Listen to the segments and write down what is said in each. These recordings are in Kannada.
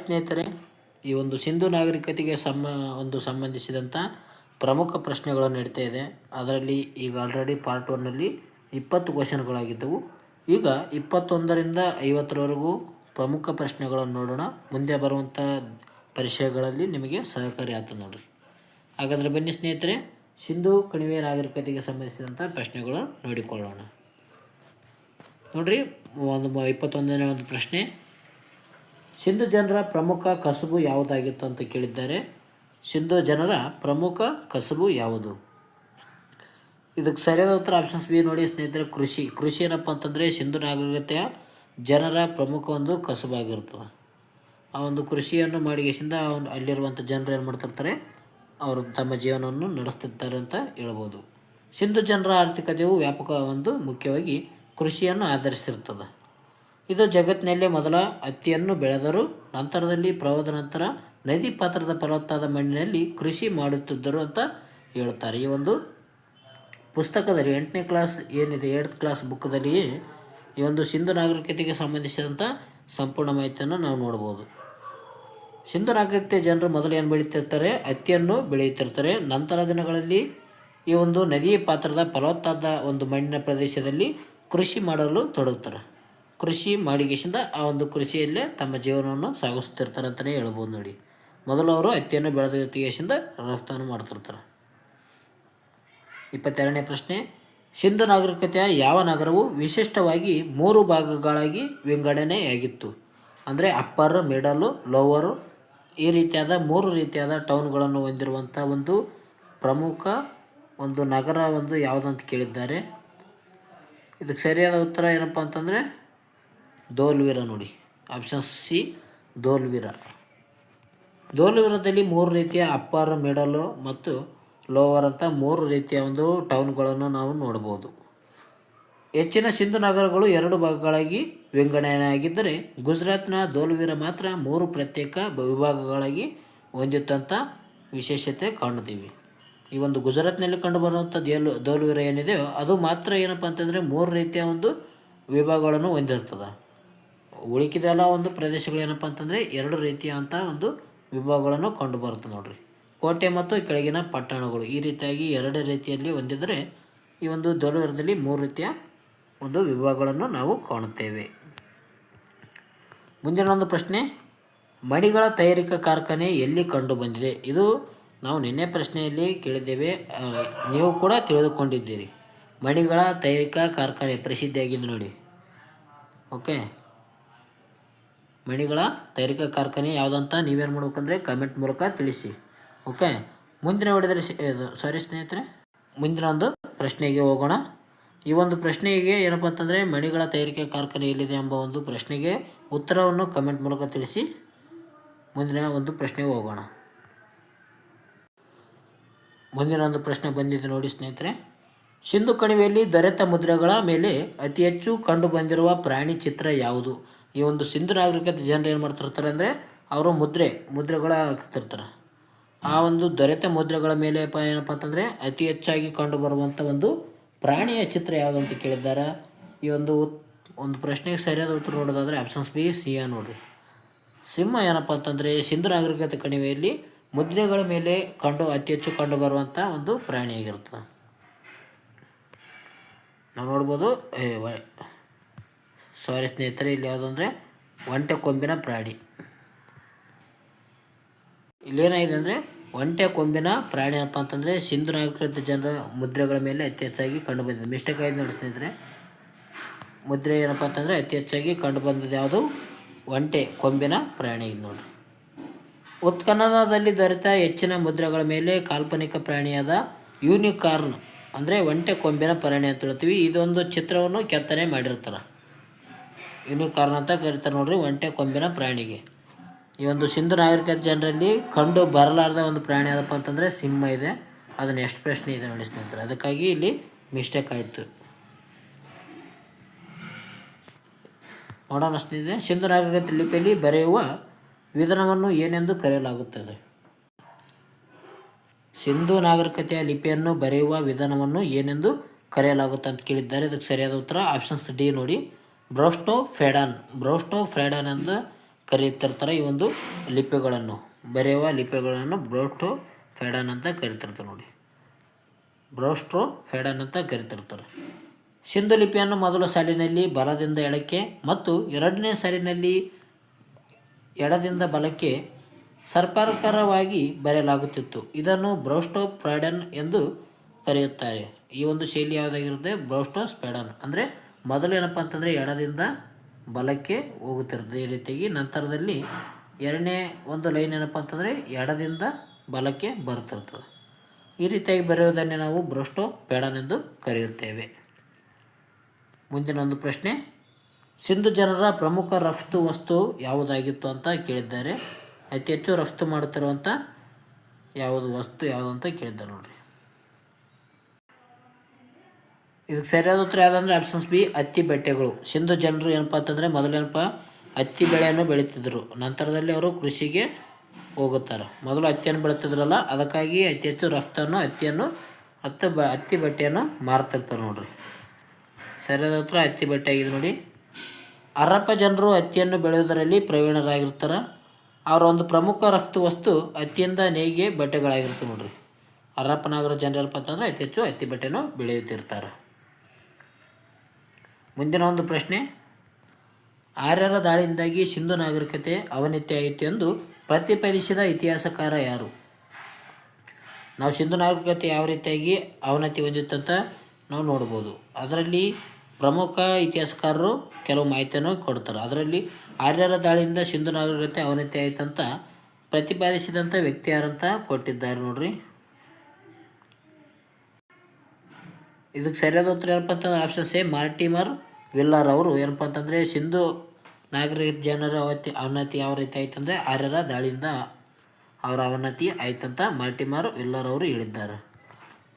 ಸ್ನೇಹಿತರೆ, ಈ ಒಂದು ಸಿಂಧು ನಾಗರಿಕತೆಗೆ ಸಂಬಂಧಿಸಿದಂಥ ಪ್ರಮುಖ ಪ್ರಶ್ನೆಗಳು ನಡೀತಾ ಇದೆ. ಅದರಲ್ಲಿ ಈಗ ಆಲ್ರೆಡಿ ಪಾರ್ಟ್ 1ನಲ್ಲಿ 20 ಕ್ವಶನ್ಗಳಾಗಿದ್ದವು. ಈಗ 21ರಿಂದ 50ರವರೆಗೂ ಪ್ರಮುಖ ಪ್ರಶ್ನೆಗಳನ್ನು ನೋಡೋಣ. ಮುಂದೆ ಬರುವಂಥ ಪರೀಕ್ಷೆಗಳಲ್ಲಿ ನಿಮಗೆ ಸಹಕಾರಿ ಆಗ್ತದೆ ನೋಡಿರಿ. ಹಾಗಾದರೆ ಬನ್ನಿ ಸ್ನೇಹಿತರೆ, ಸಿಂಧು ಕಣಿವೆ ನಾಗರಿಕತೆಗೆ ಸಂಬಂಧಿಸಿದಂಥ ಪ್ರಶ್ನೆಗಳು ನೋಡಿಕೊಳ್ಳೋಣ. ನೋಡಿರಿ, 21ನೇ ಒಂದು ಪ್ರಶ್ನೆ, ಸಿಂಧು ಜನರ ಪ್ರಮುಖ ಕಸುಬು ಯಾವುದಾಗಿತ್ತು ಅಂತ ಕೇಳಿದ್ದಾರೆ. ಸಿಂಧು ಜನರ ಪ್ರಮುಖ ಕಸುಬು ಯಾವುದು? ಇದಕ್ಕೆ ಸರಿಯಾದ ಉತ್ತರ ಆಪ್ಷನ್ಸ್ ಬಿ ನೋಡಿ ಸ್ನೇಹಿತರೆ, ಕೃಷಿ. ಕೃಷಿ ಏನಪ್ಪ ಅಂತಂದರೆ ಸಿಂಧು ನಾಗರಿಕತೆಯ ಜನರ ಪ್ರಮುಖ ಒಂದು ಕಸುಬಾಗಿರ್ತದೆ. ಆ ಒಂದು ಕೃಷಿಯನ್ನು ಮಾಡಿಗೆಸಿಂದ ಅಲ್ಲಿರುವಂಥ ಜನರು ಏನು ಮಾಡ್ತಿರ್ತಾರೆ, ಅವರು ತಮ್ಮ ಜೀವನವನ್ನು ನಡೆಸ್ತಿರ್ತಾರೆ ಅಂತ ಹೇಳ್ಬೋದು. ಸಿಂಧು ಜನರ ಆರ್ಥಿಕತೆಯು ವ್ಯಾಪಕ ಒಂದು ಮುಖ್ಯವಾಗಿ ಕೃಷಿಯನ್ನು ಆಧರಿಸಿರ್ತದೆ. ಇದು ಜಗತ್ತಿನಲ್ಲೇ ಮೊದಲ ಹತ್ತಿಯನ್ನು ಬೆಳೆದರು. ನಂತರದಲ್ಲಿ ಪ್ರವಾಹದ ನಂತರ ನದಿ ಪಾತ್ರದ ಫಲವತ್ತಾದ ಮಣ್ಣಿನಲ್ಲಿ ಕೃಷಿ ಮಾಡುತ್ತಿದ್ದರು ಅಂತ ಹೇಳ್ತಾರೆ. ಈ ಒಂದು ಪುಸ್ತಕದಲ್ಲಿ 8ನೇ ಕ್ಲಾಸ್ ಏನಿದೆ, 8th ಕ್ಲಾಸ್ ಬುಕ್ದಲ್ಲಿಯೇ ಈ ಒಂದು ಸಿಂಧು ನಾಗರಿಕತೆಗೆ ಸಂಬಂಧಿಸಿದಂಥ ಸಂಪೂರ್ಣ ಮಾಹಿತಿಯನ್ನು ನಾವು ನೋಡ್ಬೋದು. ಸಿಂಧು ನಾಗರಿಕತೆ ಜನರು ಮೊದಲು ಏನು ಬೆಳೀತಿರ್ತಾರೆ, ಹತ್ತಿಯನ್ನು ಬೆಳೆಯುತ್ತಿರ್ತಾರೆ. ನಂತರ ದಿನಗಳಲ್ಲಿ ಈ ಒಂದು ನದಿ ಪಾತ್ರದ ಫಲವತ್ತಾದ ಒಂದು ಮಣ್ಣಿನ ಪ್ರದೇಶದಲ್ಲಿ ಕೃಷಿ ಮಾಡಲು ತೊಡಗುತ್ತಾರೆ. ಕೃಷಿ ಮಾಡಿಗೆಸಿಂದ ಆ ಒಂದು ಕೃಷಿಯಲ್ಲೇ ತಮ್ಮ ಜೀವನವನ್ನು ಸಾಗಿಸ್ತಿರ್ತಾರೆ ಅಂತಲೇ ಹೇಳ್ಬೋದು ನೋಡಿ. ಮೊದಲು ಅವರು ಹತ್ತಿಯನ್ನು ಬೆಳೆದ ತೆಗೆಸಿಂದ ರಫ್ತಾನು ಮಾಡ್ತಿರ್ತಾರೆ. 22ನೇ ಪ್ರಶ್ನೆ, ಸಿಂಧು ನಾಗರಿಕತೆಯ ಯಾವ ನಗರವು ವಿಶಿಷ್ಟವಾಗಿ 3 ಭಾಗಗಳಾಗಿ ವಿಂಗಡಣೆಯಾಗಿತ್ತು? ಅಂದರೆ ಅಪ್ಪರ್, ಮಿಡಲು, ಲೋವರು, ಈ ರೀತಿಯಾದ 3 ರೀತಿಯಾದ ಟೌನ್ಗಳನ್ನು ಹೊಂದಿರುವಂಥ ಒಂದು ಪ್ರಮುಖ ಒಂದು ನಗರ ಒಂದು ಯಾವುದಂತ ಕೇಳಿದ್ದಾರೆ. ಇದಕ್ಕೆ ಸರಿಯಾದ ಉತ್ತರ ಏನಪ್ಪ ಅಂತಂದರೆ ಧೋಲ್ವೀರ ನೋಡಿ, ಆಪ್ಷನ್ಸ್ ಸಿ ಧೋಲ್ವೀರ. ಧೋಲ್ವೀರದಲ್ಲಿ 3 ರೀತಿಯ ಅಪ್ಪರ್, ಮಿಡಲು ಮತ್ತು ಲೋವರ್ ಅಂತ 3 ರೀತಿಯ ಒಂದು ಟೌನ್ಗಳನ್ನು ನಾವು ನೋಡ್ಬೋದು. ಹೆಚ್ಚಿನ ಸಿಂಧು ನಗರಗಳು 2 ಭಾಗಗಳಾಗಿ ವಿಂಗಡಣೆಯಾಗಿದ್ದರೆ ಗುಜರಾತ್ನ ಧೋಲ್ವೀರ ಮಾತ್ರ 3 ಪ್ರತ್ಯೇಕ ವಿಭಾಗಗಳಾಗಿ ಹೊಂದಿತ್ತಂಥ ವಿಶೇಷತೆ ಕಾಣುತ್ತೀವಿ. ಈ ಒಂದು ಗುಜರಾತ್ನಲ್ಲಿ ಕಂಡುಬರುವಂಥ ಧೋಲ್ವೀರ ಏನಿದೆಯೋ ಅದು ಮಾತ್ರ ಏನಪ್ಪ ಅಂತಂದರೆ 3 ರೀತಿಯ ಒಂದು ವಿಭಾಗಗಳನ್ನು ಹೊಂದಿರ್ತದೆ. ಉಳಿಕಿದೆಲ್ಲ ಒಂದು ಪ್ರದೇಶಗಳು ಏನಪ್ಪ ಅಂತಂದರೆ 2 ರೀತಿಯಾದಂಥ ಒಂದು ವಿಭಾಗಗಳನ್ನು ಕಂಡು ಬರುತ್ತೆ ನೋಡಿರಿ. ಕೋಟೆ ಮತ್ತು ಕೆಳಗಿನ ಪಟ್ಟಣಗಳು ಈ ರೀತಿಯಾಗಿ 2 ರೀತಿಯಲ್ಲಿ ಹೊಂದಿದರೆ ಈ ಒಂದು ಧೋಲ್ವೀರದಲ್ಲಿ 3 ರೀತಿಯ ಒಂದು ವಿಭಾಗಗಳನ್ನು ನಾವು ಕಾಣುತ್ತೇವೆ. ಮುಂದಿನ ಒಂದು ಪ್ರಶ್ನೆ, ಮಣಿಗಳ ತಯಾರಿಕಾ ಕಾರ್ಖಾನೆ ಎಲ್ಲಿ ಕಂಡು ಬಂದಿದೆ? ಇದು ನಾವು ನಿನ್ನೆ ಪ್ರಶ್ನೆಯಲ್ಲಿ ಕೇಳಿದ್ದೇವೆ, ನೀವು ಕೂಡ ತಿಳಿದುಕೊಂಡಿದ್ದೀರಿ. ಮಣಿಗಳ ತಯಾರಿಕಾ ಕಾರ್ಖಾನೆ ಪ್ರಸಿದ್ಧಿಯಾಗಿದೆ ನೋಡಿ. ಓಕೆ, ಮಣಿಗಳ ತಯಾರಿಕಾ ಕಾರ್ಖಾನೆ ಯಾವುದಂತ ನೀವೇನು ಮಾಡ್ಬೇಕಂದ್ರೆ ಕಮೆಂಟ್ ಮೂಲಕ ತಿಳಿಸಿ. ಓಕೆ, ಮುಂದಿನ ಹೊಡೆದರೆ ಸ್ನೇಹಿತರೆ, ಮುಂದಿನ ಒಂದು ಪ್ರಶ್ನೆಗೆ ಹೋಗೋಣ. ಈ ಒಂದು ಪ್ರಶ್ನೆಗೆ ಏನಪ್ಪ ಅಂತಂದರೆ ಮಣಿಗಳ ತಯಾರಿಕಾ ಕಾರ್ಖಾನೆ ಎಲ್ಲಿದೆ ಎಂಬ ಒಂದು ಪ್ರಶ್ನೆಗೆ ಉತ್ತರವನ್ನು ಕಮೆಂಟ್ ಮೂಲಕ ತಿಳಿಸಿ. ಮುಂದಿನ ಒಂದು ಪ್ರಶ್ನೆಗೆ ಹೋಗೋಣ. ಮುಂದಿನ ಒಂದು ಪ್ರಶ್ನೆ ಬಂದಿದೆ ನೋಡಿ ಸ್ನೇಹಿತರೆ, ಸಿಂಧು ಕಣಿವೆಯಲ್ಲಿ ದೊರೆತ ಮುದ್ರೆಗಳ ಮೇಲೆ ಅತಿ ಹೆಚ್ಚು ಕಂಡು ಬಂದಿರುವ ಪ್ರಾಣಿ ಚಿತ್ರ ಯಾವುದು? ಈ ಒಂದು ಸಿಂಧು ನಾಗರಿಕತೆ ಜನರು ಏನು ಮಾಡ್ತಿರ್ತಾರೆ ಅಂದರೆ ಅವರು ಮುದ್ರೆಗಳ ಹಾಕ್ತಿರ್ತಾರೆ. ಆ ಒಂದು ದೊರೆತ ಮುದ್ರೆಗಳ ಮೇಲೆ ಏನಪ್ಪ ಅಂತಂದರೆ ಅತಿ ಹೆಚ್ಚಾಗಿ ಕಂಡು ಬರುವಂಥ ಒಂದು ಪ್ರಾಣಿಯ ಚಿತ್ರ ಯಾವುದಂತ ಕೇಳಿದ್ದಾರೆ. ಈ ಒಂದು ಪ್ರಶ್ನೆಗೆ ಸರಿಯಾದ ಉತ್ತರ ನೋಡೋದಾದರೆ ಆಪ್ಷನ್ಸ್ ಬಿ ಸಿಂಹ ನೋಡಿರಿ. ಸಿಂಹ ಏನಪ್ಪ ಅಂತಂದರೆ ಸಿಂಧು ನಾಗರಿಕತೆ ಕಣಿವೆಯಲ್ಲಿ ಮುದ್ರೆಗಳ ಮೇಲೆ ಅತಿ ಹೆಚ್ಚು ಕಂಡು ಬರುವಂಥ ಒಂದು ಪ್ರಾಣಿಯಾಗಿರ್ತದೆ. ನಾವು ನೋಡ್ಬೋದು. ಸ್ನೇಹಿತರೆ, ಇಲ್ಲಿ ಯಾವುದಂದರೆ ಒಂಟೆ ಕೊಂಬಿನ ಪ್ರಾಣಿ. ಇಲ್ಲೇನಾಗಿದೆ ಅಂದರೆ ಒಂಟೆ ಕೊಂಬಿನ ಪ್ರಾಣಿ ಏನಪ್ಪ ಅಂತಂದರೆ ಸಿಂಧು ನಾಗರಿಕತೆ ಜನರ ಮುದ್ರೆಗಳ ಮೇಲೆ ಅತಿ ಹೆಚ್ಚಾಗಿ ಕಂಡು ಬಂದಿದೆ. ಮಿಸ್ಟೇಕ್ ಆಗಿದೆ ನೋಡಿ ಸ್ನೇಹಿತರೆ. ಮುದ್ರೆ ಏನಪ್ಪ ಅಂತಂದರೆ ಅತಿ ಹೆಚ್ಚಾಗಿ ಕಂಡು ಬಂದಿದೆ ಯಾವುದು? ಒಂಟೆ ಕೊಂಬಿನ ಪ್ರಾಣಿ ಇದು ನೋಡಿ. ಉತ್ಖನನದಲ್ಲಿ ದೊರೆತ ಹೆಚ್ಚಿನ ಮುದ್ರೆಗಳ ಮೇಲೆ ಕಾಲ್ಪನಿಕ ಪ್ರಾಣಿಯಾದ ಯೂನಿಕಾರ್ನ್ ಅಂದರೆ ಒಂಟೆ ಕೊಂಬಿನ ಪ್ರಾಣಿ ಅಂತ ಹೇಳ್ತೀವಿ. ಇದೊಂದು ಚಿತ್ರವನ್ನು ಕೆತ್ತನೆ ಮಾಡಿರ್ತಾರೆ. ಯೂನಿಕಾರ್ನ್ ಅಂತ ಕರೀತಾರೆ ನೋಡ್ರಿ ಒಂಟೆ ಕೊಂಬಿನ ಪ್ರಾಣಿಗೆ. ಈ ಒಂದು ಸಿಂಧು ನಾಗರಿಕತೆ ಜನರಲ್ಲಿ ಕಂಡು ಬರಲಾರದ ಒಂದು ಪ್ರಾಣಿ ಯಾವುದಪ್ಪ ಅಂತಂದರೆ ಸಿಂಹ ಇದೆ. ಅದು ನೆಕ್ಸ್ಟ್ ಪ್ರಶ್ನೆ ಇದೆ ನೋಡಿ ಸ್ನೇಹಿತರೆ, ಅದಕ್ಕಾಗಿ ಇಲ್ಲಿ ಮಿಸ್ಟೇಕ್ ಆಯಿತು. ನೋಡೋಣ ಸ್ನೇಹಿತರೆ, ಸಿಂಧು ನಾಗರಿಕತೆ ಲಿಪಿಯಲ್ಲಿ ಬರೆಯುವ ವಿಧಾನವನ್ನು ಏನೆಂದು ಕರೆಯಲಾಗುತ್ತದೆ? ಸಿಂಧು ನಾಗರಿಕತೆಯ ಲಿಪಿಯನ್ನು ಬರೆಯುವ ವಿಧಾನವನ್ನು ಏನೆಂದು ಕರೆಯಲಾಗುತ್ತೆ ಅಂತ ಕೇಳಿದ್ದಾರೆ. ಇದಕ್ಕೆ ಸರಿಯಾದ ಉತ್ತರ ಆಪ್ಷನ್ಸ್ ಡಿ ನೋಡಿ, ಬ್ರೋಸ್ಟೋಫೆಡಾನ್. ಬ್ರೋಸ್ಟೋಫೆಡಾನ್ ಎಂದು ಕರೆಯುತ್ತಿರ್ತಾರೆ. ಈ ಒಂದು ಲಿಪಿಗಳನ್ನು ಬರೆಯುವ ಲಿಪಿಗಳನ್ನು ಬ್ರೋಸ್ಟೋಫೆಡಾನ್ ಅಂತ ಕರಿತಿರ್ತಾರೆ ನೋಡಿ. ಬ್ರೋಸ್ಟೋಫೆಡಾನ್ ಅಂತ ಕರಿತಿರ್ತಾರೆ. ಸಿಂಧು ಲಿಪಿಯನ್ನು ಮೊದಲ ಸಾಲಿನಲ್ಲಿ ಬಲದಿಂದ ಎಡಕ್ಕೆ ಮತ್ತು ಎರಡನೇ ಸಾಲಿನಲ್ಲಿ ಎಡದಿಂದ ಬಲಕ್ಕೆ ಸರ್ಪಾಕಾರವಾಗಿ ಬರೆಯಲಾಗುತ್ತಿತ್ತು. ಇದನ್ನು ಬ್ರೋಸ್ಟೋಫೆಡಾನ್ ಎಂದು ಕರೆಯುತ್ತಾರೆ. ಈ ಒಂದು ಶೈಲಿ ಯಾವುದಾಗಿರುತ್ತೆ? ಬ್ರೋಸ್ಟೋಫೆಡಾನ್. ಅಂದರೆ ಮೊದಲು ಏನಪ್ಪ ಅಂತಂದರೆ ಎಡದಿಂದ ಬಲಕ್ಕೆ ಹೋಗುತ್ತಿರ್ತದೆ ಈ ರೀತಿಯಾಗಿ. ನಂತರದಲ್ಲಿ ಎರಡನೇ ಒಂದು ಲೈನ್ ಏನಪ್ಪ ಅಂತಂದರೆ ಎಡದಿಂದ ಬಲಕ್ಕೆ ಬರ್ತಿರ್ತದೆ. ಈ ರೀತಿಯಾಗಿ ಬರೆಯುವುದನ್ನೇ ನಾವು ಬ್ರೋಸ್ಟೋಫೆಡಾನ್ ಎಂದು ಕರೆಯುತ್ತೇವೆ. ಮುಂದಿನ ಒಂದು ಪ್ರಶ್ನೆ, ಸಿಂಧು ಜನರ ಪ್ರಮುಖ ರಫ್ತು ವಸ್ತು ಯಾವುದಾಗಿತ್ತು ಅಂತ ಕೇಳಿದ್ದಾರೆ. ಅತಿ ಹೆಚ್ಚು ರಫ್ತು ಮಾಡುತ್ತಿರುವಂಥ ವಸ್ತು ಯಾವುದು ಅಂತ ಕೇಳಿದ್ದಾರೆ ನೋಡಿರಿ. ಇದಕ್ಕೆ ಸರಿಯಾದ ಉತ್ತರ ಯಾವುದಂದ್ರೆ ಆಪ್ಷನ್ಸ್ ಬಿ, ಹತ್ತಿ ಬಟ್ಟೆಗಳು. ಸಿಂಧು ಜನರು ಏನಪ್ಪ ಅಂತಂದರೆ ಮೊದಲೇನಪ್ಪ ಹತ್ತಿ ಬೆಳೆಯನ್ನು ಬೆಳೀತಿದ್ರು. ನಂತರದಲ್ಲಿ ಅವರು ಕೃಷಿಗೆ ಹೋಗುತ್ತಾರೆ. ಮೊದಲು ಹತ್ತಿಯನ್ನು ಬೆಳೀತಿದ್ರಲ್ಲ, ಅದಕ್ಕಾಗಿ ಅತಿ ಹೆಚ್ಚು ರಫ್ತನ್ನು ಹತ್ತಿ ಬಟ್ಟೆಯನ್ನು ಮಾರ್ತಿರ್ತಾರೆ ನೋಡ್ರಿ. ಸರಿಯಾದ ಉತ್ತರ ಹತ್ತಿ ಬಟ್ಟೆ ಆಗಿದೆ ನೋಡಿ. ಹರಪ್ಪ ಜನರು ಹತ್ತಿಯನ್ನು ಬೆಳೆಯುವುದರಲ್ಲಿ ಪ್ರವೀಣರಾಗಿರ್ತಾರೆ. ಅವರ ಒಂದು ಪ್ರಮುಖ ರಫ್ತು ವಸ್ತು ಹತ್ತಿಯಿಂದ ನೇಯ್ಗೆ ಬಟ್ಟೆಗಳಾಗಿರ್ತವೆ ನೋಡ್ರಿ. ಹರಪ್ಪನಾಗರ ಜನರಪ್ಪ ಅಂತಂದರೆ ಅತಿ ಹೆಚ್ಚು ಹತ್ತಿ ಬಟ್ಟೆಯನ್ನು ಬೆಳೆಯುತ್ತಿರ್ತಾರೆ. ಮುಂದಿನ ಒಂದು ಪ್ರಶ್ನೆ, ಆರ್ಯರ ದಾಳಿಯಿಂದಾಗಿ ಸಿಂಧು ನಾಗರಿಕತೆ ಅವನತಿ ಆಯಿತು ಎಂದು ಪ್ರತಿಪಾದಿಸಿದ ಇತಿಹಾಸಕಾರ ಯಾರು? ನಾವು ಸಿಂಧು ನಾಗರಿಕತೆ ಯಾವ ರೀತಿಯಾಗಿ ಅವನತಿ ಹೊಂದಿತ್ತಂತ ನಾವು ನೋಡ್ಬೋದು. ಅದರಲ್ಲಿ ಪ್ರಮುಖ ಇತಿಹಾಸಕಾರರು ಕೆಲವು ಮಾಹಿತಿಯನ್ನು ಕೊಡ್ತಾರೆ. ಅದರಲ್ಲಿ ಆರ್ಯರ ದಾಳಿಯಿಂದ ಸಿಂಧು ನಾಗರಿಕತೆ ಅವನತಿ ಆಯಿತಂತ ಪ್ರತಿಪಾದಿಸಿದಂಥ ವ್ಯಕ್ತಿ ಯಾರಂತ ಕೊಟ್ಟಿದ್ದಾರೆ ನೋಡ್ರಿ. ಇದಕ್ಕೆ ಸರಿಯಾದ ಉತ್ತರ ಏನಪ್ಪ ಅಂತಂದ್ರೆ ಆಪ್ಷನ್ ಎ, ಮಾರ್ಟಿಮರ್ ವಿಲ್ಲರ್ ಅವರು ಏನಪ್ಪ ಅಂತಂದರೆ ಸಿಂಧು ನಾಗರಿಕ ಜನರ ಅವನತಿ ಯಾವ ರೀತಿ ಆಯ್ತಂದರೆ ಆರ್ಯರ ದಾಳಿಯಿಂದ ಅವರ ಅವನತಿ ಆಯ್ತಂತ ಮಾರ್ಟಿಮರ್ ವಿಲ್ಲರ್ ಅವರು ಹೇಳಿದ್ದಾರೆ.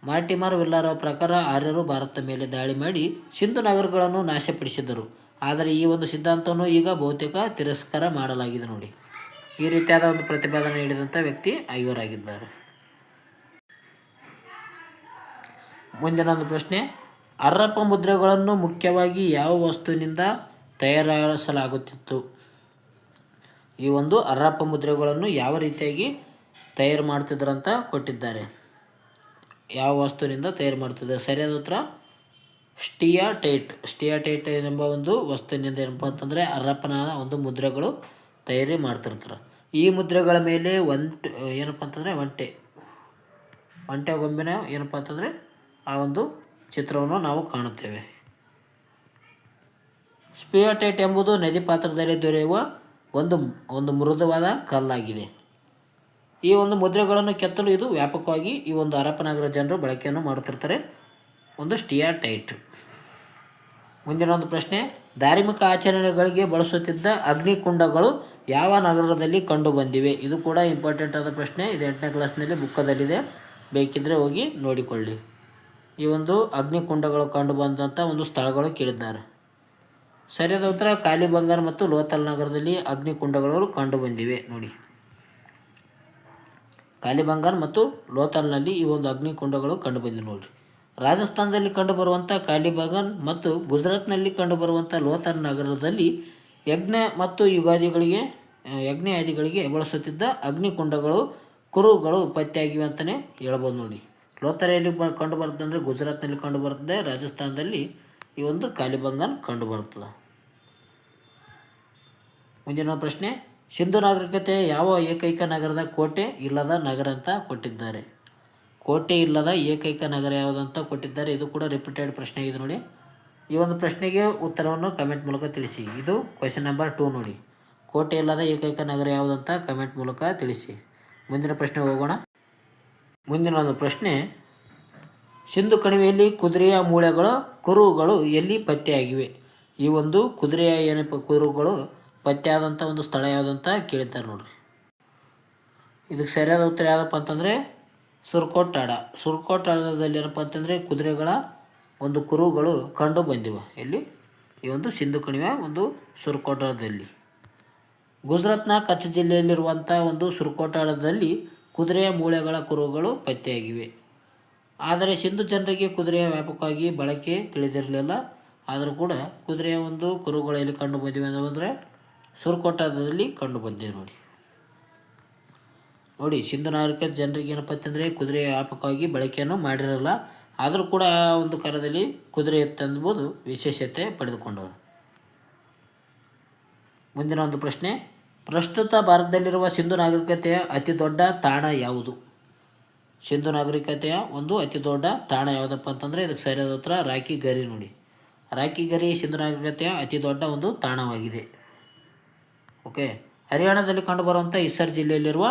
ಮಾರ್ಟಿಮರ್ ವಿಲ್ಲರ್ ಅವರ ಪ್ರಕಾರ ಆರ್ಯರು ಭಾರತದ ಮೇಲೆ ದಾಳಿ ಮಾಡಿ ಸಿಂಧು ನಾಗರಿಕಗಳನ್ನು ನಾಶಪಡಿಸಿದರು. ಆದರೆ ಈ ಒಂದು ಸಿದ್ಧಾಂತವನ್ನು ಈಗ ಬಹುತೇಕ ತಿರಸ್ಕಾರ ಮಾಡಲಾಗಿದೆ ನೋಡಿ. ಈ ರೀತಿಯಾದ ಒಂದು ಪ್ರತಿಪಾದನೆ ನೀಡಿದಂಥ ವ್ಯಕ್ತಿ ಇವರಾಗಿದ್ದಾರೆ. ಮುಂದಿನ ಒಂದು ಪ್ರಶ್ನೆ, ಹರಪ್ಪ ಮುದ್ರೆಗಳನ್ನು ಮುಖ್ಯವಾಗಿ ಯಾವ ವಸ್ತುವಿನಿಂದ ತಯಾರಿಸಲಾಗುತ್ತಿತ್ತು? ಈ ಒಂದು ಹರಪ್ಪ ಮುದ್ರೆಗಳನ್ನು ಯಾವ ರೀತಿಯಾಗಿ ತಯಾರು ಮಾಡ್ತಿದ್ರಂತ ಕೊಟ್ಟಿದ್ದಾರೆ. ಯಾವ ವಸ್ತುವಿನಿಂದ ತಯಾರು ಮಾಡ್ತಿದ್ದಾರೆ? ಸರಿಯಾದ ಉತ್ತರ ಸ್ಟಿಯಾಟೈಟ್ ಎಂಬ ಒಂದು ವಸ್ತುವಿನಿಂದ ಏನಪ್ಪ ಅಂತಂದರೆ ಹರಪ್ಪನ ಒಂದು ಮುದ್ರೆಗಳು ತಯಾರಿ ಮಾಡ್ತಿರ್ತಾರೆ. ಈ ಮುದ್ರೆಗಳ ಮೇಲೆ ಏನಪ್ಪ ಅಂತಂದರೆ ಒಂಟೆ ಗೊಂಬಿನ ಏನಪ್ಪ ಅಂತಂದರೆ ಆ ಒಂದು ಚಿತ್ರವನ್ನು ನಾವು ಕಾಣುತ್ತೇವೆ. ಸ್ಟಿಯಾಟೈಟ್ ಎಂಬುದು ನದಿ ಪಾತ್ರದಲ್ಲಿ ದೊರೆಯುವ ಒಂದು ಮೃದುವಾದ ಕಲ್ಲಾಗಿದೆ. ಈ ಒಂದು ಮುದ್ರೆಗಳನ್ನು ಕೆತ್ತಲು ಇದು ವ್ಯಾಪಕವಾಗಿ ಈ ಒಂದು ಹರಪ್ಪನಗರ ಜನರು ಬಳಕೆಯನ್ನು ಮಾಡುತ್ತಿರ್ತಾರೆ, ಒಂದು ಸ್ಟಿಯಾಟೈಟ್. ಮುಂದಿನ ಒಂದು ಪ್ರಶ್ನೆ, ಧಾರ್ಮಿಕ ಆಚರಣೆಗಳಿಗೆ ಬಳಸುತ್ತಿದ್ದ ಅಗ್ನಿಕುಂಡಗಳು ಯಾವ ನಗರದಲ್ಲಿ ಕಂಡು ಬಂದಿವೆ? ಇದು ಕೂಡ ಇಂಪಾರ್ಟೆಂಟ್ ಆದ ಪ್ರಶ್ನೆ. ಇದು 8ನೇ ಕ್ಲಾಸ್ನಲ್ಲಿ ಬುಕ್ಕದಲ್ಲಿದೆ, ಬೇಕಿದ್ದರೆ ಹೋಗಿ ನೋಡಿಕೊಳ್ಳಿ. ಈ ಒಂದು ಅಗ್ನಿಕುಂಡಗಳು ಕಂಡು ಬಂದಂಥ ಒಂದು ಸ್ಥಳಗಳು ಕೇಳಿದ್ದಾರೆ. ಸರಿಯಾದ ಉತ್ತರ ಕಾಲಿಬಂಗನ್ ಮತ್ತು ಲೋಥಲ್ ನಗರದಲ್ಲಿ ಅಗ್ನಿಕುಂಡಗಳು ಕಂಡು ಬಂದಿವೆ ನೋಡಿ. ಕಾಲಿಬಂಗನ್ ಮತ್ತು ಲೋಥಲ್ನಲ್ಲಿ ಈ ಒಂದು ಅಗ್ನಿಕುಂಡಗಳು ಕಂಡು ಬಂದಿವೆ ನೋಡಿ. ರಾಜಸ್ಥಾನದಲ್ಲಿ ಕಂಡುಬರುವಂಥ ಕಾಲಿಬಂಗನ್ ಮತ್ತು ಗುಜರಾತ್ನಲ್ಲಿ ಕಂಡುಬರುವಂಥ ಲೋಥಲ್ ನಗರದಲ್ಲಿ ಯಜ್ಞ ಮತ್ತು ಯಜ್ಞಯಾದಿಗಳಿಗೆ ಬಳಸುತ್ತಿದ್ದ ಅಗ್ನಿಕುಂಡಗಳು ಕುರುಗಳು ಪತ್ತೆಯಾಗಿವೆ ಅಂತಲೇ ಹೇಳ್ಬೋದು ನೋಡಿ. ಲೋಥರಲ್ಲಿ ಕಂಡು ಬರ್ತದೆ ಅಂದರೆ ಗುಜರಾತ್ನಲ್ಲಿ ಕಂಡು ಬರ್ತದೆ, ರಾಜಸ್ಥಾನದಲ್ಲಿ ಈ ಒಂದು ಕಾಲಿಬಂಗನ್ ಕಂಡು ಬರ್ತದೆ. ಮುಂದಿನ ಪ್ರಶ್ನೆ, ಸಿಂಧು ನಾಗರಿಕತೆ ಯಾವ ಏಕೈಕ ನಗರದ ಕೋಟೆ ಇಲ್ಲದ ನಗರ ಅಂತ ಕೊಟ್ಟಿದ್ದಾರೆ. ಕೋಟೆ ಇಲ್ಲದ ಏಕೈಕ ನಗರ ಯಾವುದಂತ ಕೊಟ್ಟಿದ್ದಾರೆ. ಇದು ಕೂಡ ರಿಪೀಟೆಡ್ ಪ್ರಶ್ನೆ ಆಗಿದೆ ನೋಡಿ. ಈ ಒಂದು ಪ್ರಶ್ನೆಗೆ ಉತ್ತರವನ್ನು ಕಮೆಂಟ್ ಮೂಲಕ ತಿಳಿಸಿ. ಇದು ಕ್ವೆಶ್ಚನ್ ನಂಬರ್ 2 ನೋಡಿ. ಕೋಟೆ ಇಲ್ಲದ ಏಕೈಕ ನಗರ ಯಾವುದಂತ ಕಮೆಂಟ್ ಮೂಲಕ ತಿಳಿಸಿ. ಮುಂದಿನ ಪ್ರಶ್ನೆಗೆ ಹೋಗೋಣ. ಮುಂದಿನ ಒಂದು ಪ್ರಶ್ನೆ, ಸಿಂಧು ಕಣಿವೆಯಲ್ಲಿ ಕುದುರೆಯ ಕುರುಹುಗಳು ಎಲ್ಲಿ ಪತ್ತೆಯಾಗಿವೆ? ಈ ಒಂದು ಕುದುರೆಯ ಕುರುಹುಗಳು ಪತ್ತೆಯಾದಂಥ ಒಂದು ಸ್ಥಳ ಯಾವುದಂತ ಕೇಳಿದ್ದಾರೆ ನೋಡ್ರಿ. ಇದಕ್ಕೆ ಸರಿಯಾದ ಉತ್ತರ ಯಾವುದಪ್ಪ ಅಂತಂದರೆ ಸುರ್ಕೋಟಾಡದಲ್ಲಿ ಏನಪ್ಪ ಅಂತಂದರೆ ಕುದುರೆಗಳ ಒಂದು ಕುರುಹುಗಳು ಕಂಡು ಬಂದಿವೆ. ಎಲ್ಲಿ? ಈ ಒಂದು ಸಿಂಧು ಕಣಿವೆ ಒಂದು ಸುರ್ಕೋಟಾಡದಲ್ಲಿ. ಗುಜರಾತ್ನ ಕಚ್ ಜಿಲ್ಲೆಯಲ್ಲಿರುವಂಥ ಒಂದು ಸುರ್ಕೋಟಾಡದಲ್ಲಿ ಕುದುರೆಯ ಮೂಳೆಗಳ ಕುರುಹುಗಳು ಪತ್ತೆಯಾಗಿವೆ. ಆದರೆ ಸಿಂಧು ಜನರಿಗೆ ಕುದುರೆಯ ವ್ಯಾಪಕವಾಗಿ ಬಳಕೆ ತಿಳಿದಿರಲಿಲ್ಲ. ಆದರೂ ಕೂಡ ಕುದುರೆಯ ಒಂದು ಕುರುಹುಗಳು ಎಲ್ಲಿ ಕಂಡು ಬಂದಿವೆ ಅಂದರೆ ಸುರ್ಕೋಟದಲ್ಲಿ ಕಂಡು ಬಂದಿದೆ ನೋಡಿ. ನೋಡಿ, ಸಿಂಧು ನಾಗರಿಕತೆ ಜನರಿಗೆ ಏನಪ್ಪ ಅಂತಂದರೆ ಕುದುರೆ ವ್ಯಾಪಕವಾಗಿ ಬಳಕೆಯನ್ನು ಮಾಡಿರಲ್ಲ. ಆದರೂ ಕೂಡ ಆ ಒಂದು ಕಾಲದಲ್ಲಿ ಕುದುರೆ ಎತ್ತಂಬುದು ವಿಶೇಷತೆ ಪಡೆದುಕೊಂಡದು. ಮುಂದಿನ ಒಂದು ಪ್ರಶ್ನೆ, ಪ್ರಸ್ತುತ ಭಾರತದಲ್ಲಿರುವ ಸಿಂಧು ನಾಗರಿಕತೆಯ ಅತಿ ದೊಡ್ಡ ತಾಣ ಯಾವುದು? ಸಿಂಧು ನಾಗರಿಕತೆಯ ಒಂದು ಅತಿ ದೊಡ್ಡ ತಾಣ ಯಾವುದಪ್ಪ ಅಂತಂದರೆ ಇದಕ್ಕೆ ಸರಿಯಾದ ಉತ್ತರ ರಾಕಿ ಗರಿ ನೋಡಿ. ರಾಕಿ ಗರಿ ಸಿಂಧು ನಾಗರಿಕತೆಯ ಅತಿ ದೊಡ್ಡ ಒಂದು ತಾಣವಾಗಿದೆ. ಓಕೆ, ಹರಿಯಾಣದಲ್ಲಿ ಕಂಡುಬರುವಂಥ ಹಿಸ್ಸರ್ ಜಿಲ್ಲೆಯಲ್ಲಿರುವ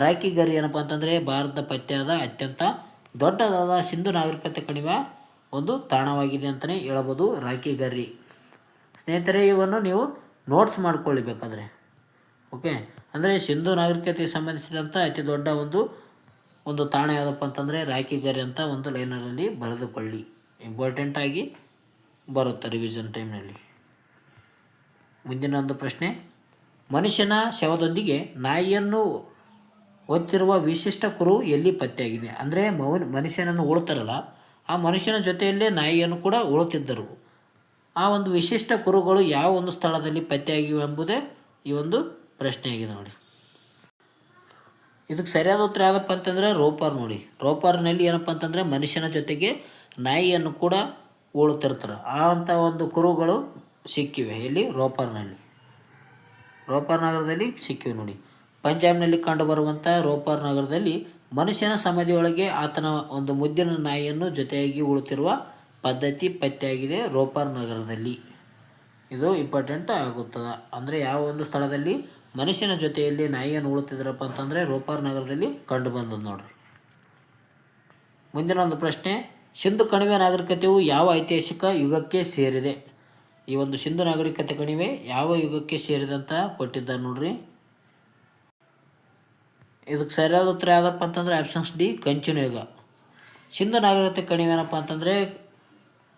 ರಾಕಿ ಗರಿ ಏನಪ್ಪ ಅಂತಂದರೆ ಭಾರತದ ಪತ್ತೆಯಾದ ಅತ್ಯಂತ ದೊಡ್ಡದಾದ ಸಿಂಧು ನಾಗರಿಕತೆ ಕಣಿವೆ ಒಂದು ತಾಣವಾಗಿದೆ ಅಂತಲೇ ಹೇಳ್ಬೋದು ರಾಕಿ ಗರಿ. ಸ್ನೇಹಿತರೆ, ಇವನ್ನು ನೀವು ನೋಟ್ಸ್ ಮಾಡ್ಕೊಳ್ಳಬೇಕಾದ್ರೆ. ಓಕೆ, ಅಂದರೆ ಸಿಂಧು ನಾಗರಿಕತೆಗೆ ಸಂಬಂಧಿಸಿದಂಥ ಅತಿ ದೊಡ್ಡ ಒಂದು ತಾಣ ಯಾವುದಪ್ಪ ಅಂತಂದರೆ ರಾಕಿ ಗರಿ ಅಂತ ಒಂದು ಲೈನರಲ್ಲಿ ಬರೆದುಕೊಳ್ಳಿ. ಇಂಪಾರ್ಟೆಂಟಾಗಿ ಬರುತ್ತೆ ರಿವಿಷನ್ ಟೈಮ್ನಲ್ಲಿ. ಮುಂದಿನ ಒಂದು ಪ್ರಶ್ನೆ, ಮನುಷ್ಯನ ಶವದೊಂದಿಗೆ ನಾಯಿಯನ್ನು ಒತ್ತಿರುವ ವಿಶಿಷ್ಟ ಕುರು ಎಲ್ಲಿ ಪತ್ತೆಯಾಗಿದೆ? ಅಂದರೆ ಮನುಷ್ಯನನ್ನು ಉಳುತ್ತಾರಲ್ಲ, ಆ ಮನುಷ್ಯನ ಜೊತೆಯಲ್ಲೇ ನಾಯಿಯನ್ನು ಕೂಡ ಉಳುತ್ತಿದ್ದರು. ಆ ಒಂದು ವಿಶಿಷ್ಟ ಕುರುಗಳು ಯಾವ ಒಂದು ಸ್ಥಳದಲ್ಲಿ ಪತ್ತೆಯಾಗಿವೆ ಎಂಬುದೇ ಈ ಒಂದು ಪ್ರಶ್ನೆಯಾಗಿದೆ ನೋಡಿ. ಇದಕ್ಕೆ ಸರಿಯಾದ ಉತ್ತರ ಯಾವುದಪ್ಪ ಅಂತಂದರೆ ರೋಪರ್ ನೋಡಿ. ರೋಪರ್ನಲ್ಲಿ ಏನಪ್ಪ ಅಂತಂದರೆ ಮನುಷ್ಯನ ಜೊತೆಗೆ ನಾಯಿಯನ್ನು ಕೂಡ ಉಳುತ್ತಿರ್ತಾರೆ. ಆ ಅಂಥ ಒಂದು ಕುರುಗಳು ಸಿಕ್ಕಿವೆ ಎಲ್ಲಿ? ರೋಪರ್ ನಗರದಲ್ಲಿ ಸಿಕ್ಕಿವೆ ನೋಡಿ. ಪಂಜಾಬ್ನಲ್ಲಿ ಕಂಡುಬರುವಂಥ ರೋಪರ್ ನಗರದಲ್ಲಿ ಮನುಷ್ಯನ ಸಮಾಧಿಯೊಳಗೆ ಆತನ ಒಂದು ಮುದ್ದಿನ ನಾಯಿಯನ್ನು ಜೊತೆಯಾಗಿ ಉಳುತ್ತಿರುವ ಪದ್ಧತಿ ಪತ್ತೆಯಾಗಿದೆ ರೋಪರ್ ನಗರದಲ್ಲಿ. ಇದು ಇಂಪಾರ್ಟೆಂಟ್ ಆಗುತ್ತದೆ. ಅಂದರೆ ಯಾವ ಒಂದು ಸ್ಥಳದಲ್ಲಿ ಮನುಷ್ಯನ ಜೊತೆಯಲ್ಲಿ ನಾಯಿಯನ್ನು ಉಳುತ್ತಿದ್ರಪ್ಪ ಅಂತಂದರೆ ರೋಪರ್ ನಗರದಲ್ಲಿ ಕಂಡು ಬಂದದ್ದು ನೋಡ್ರಿ. ಮುಂದಿನ ಒಂದು ಪ್ರಶ್ನೆ, ಸಿಂಧು ಕಣಿವೆ ನಾಗರಿಕತೆಯು ಯಾವ ಐತಿಹಾಸಿಕ ಯುಗಕ್ಕೆ ಸೇರಿದೆ? ಈ ಒಂದು ಸಿಂಧು ನಾಗರಿಕತೆ ಕಣಿವೆ ಯಾವ ಯುಗಕ್ಕೆ ಸೇರಿದೆ ಅಂತ ಕೊಟ್ಟಿದ್ದಾರೆ ನೋಡ್ರಿ. ಇದಕ್ಕೆ ಸರಿಯಾದ ಉತ್ತರ ಯಾವುದಪ್ಪ ಅಂತಂದರೆ ಆಪ್ಷನ್ಸ್ ಡಿ, ಕಂಚಿನ ಯುಗ. ಸಿಂಧು ನಾಗರಿಕತೆ ಕಣಿವೆ ಏನಪ್ಪ ಅಂತಂದರೆ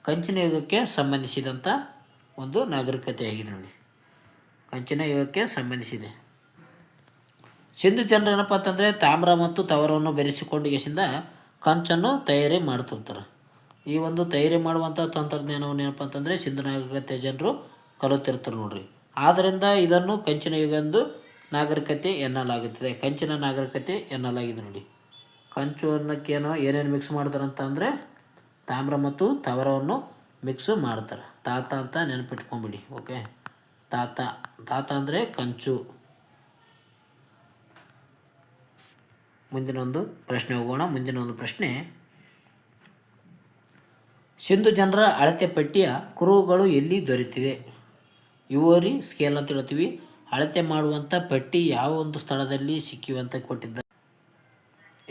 ಕಂಚಿನ ಯುಗಕ್ಕೆ ಸಂಬಂಧಿಸಿದಂಥ ಒಂದು ನಾಗರಿಕತೆಯಾಗಿದೆ ನೋಡಿ. ಕಂಚಿನ ಯುಗಕ್ಕೆ ಸಂಬಂಧಿಸಿದೆ. ಸಿಂಧು ಜನರು ಏನಪ್ಪ ಅಂತಂದರೆ ತಾಮ್ರ ಮತ್ತು ತವರವನ್ನು ಬೆರೆಸಿಕೊಂಡು ಎಸಿಂದ ಕಂಚನ್ನು ತಯಾರಿ ಮಾಡ್ತಿರ್ತಾರೆ. ಈ ಒಂದು ತಯಾರಿ ಮಾಡುವಂಥ ತಂತ್ರಜ್ಞಾನವನ್ನು ಏನಪ್ಪ ಅಂತಂದರೆ ಸಿಂಧು ನಾಗರಿಕತೆ ಜನರು ಕಲಿತಿರ್ತಾರೆ ನೋಡ್ರಿ. ಆದ್ದರಿಂದ ಇದನ್ನು ಕಂಚಿನ ಯುಗ ಎಂದು ನಾಗರಿಕತೆ ಎನ್ನಲಾಗುತ್ತದೆ. ಕಂಚಿನ ನಾಗರಿಕತೆ ಎನ್ನಲಾಗಿದೆ ನೋಡಿ. ಕಂಚು ಅನ್ನಕ್ಕೇನೋ ಏನೇನು ಮಿಕ್ಸ್ ಮಾಡ್ತಾರಂತ ಅಂದರೆ ತಾಮ್ರ ಮತ್ತು ತವರವನ್ನು ಮಿಕ್ಸು ಮಾಡ್ತಾರೆ. ತಾತ ಅಂತ ನೆನಪಿಟ್ಕೊಂಬಿಡಿ. ಓಕೆ, ತಾತ ಅಂದರೆ ಕಂಚು. ಮುಂದಿನ ಒಂದು ಪ್ರಶ್ನೆ ಹೋಗೋಣ. ಮುಂದಿನ ಒಂದು ಪ್ರಶ್ನೆ, ಸಿಂಧು ಜನರ ಅಳತೆ ಪಟ್ಟಿಯ ಕುರುಹುಗಳು ಎಲ್ಲಿ ದೊರೆತಿದೆ? ಇವುವರಿ ಸ್ಕೇಲ್ ಅಂತ ಹೇಳ್ತೀವಿ. ಅಳತೆ ಮಾಡುವಂಥ ಪಟ್ಟಿ ಯಾವ ಒಂದು ಸ್ಥಳದಲ್ಲಿ ಸಿಕ್ಕಿವೆ ಅಂತ ಕೊಟ್ಟಿದ್ದಾರೆ.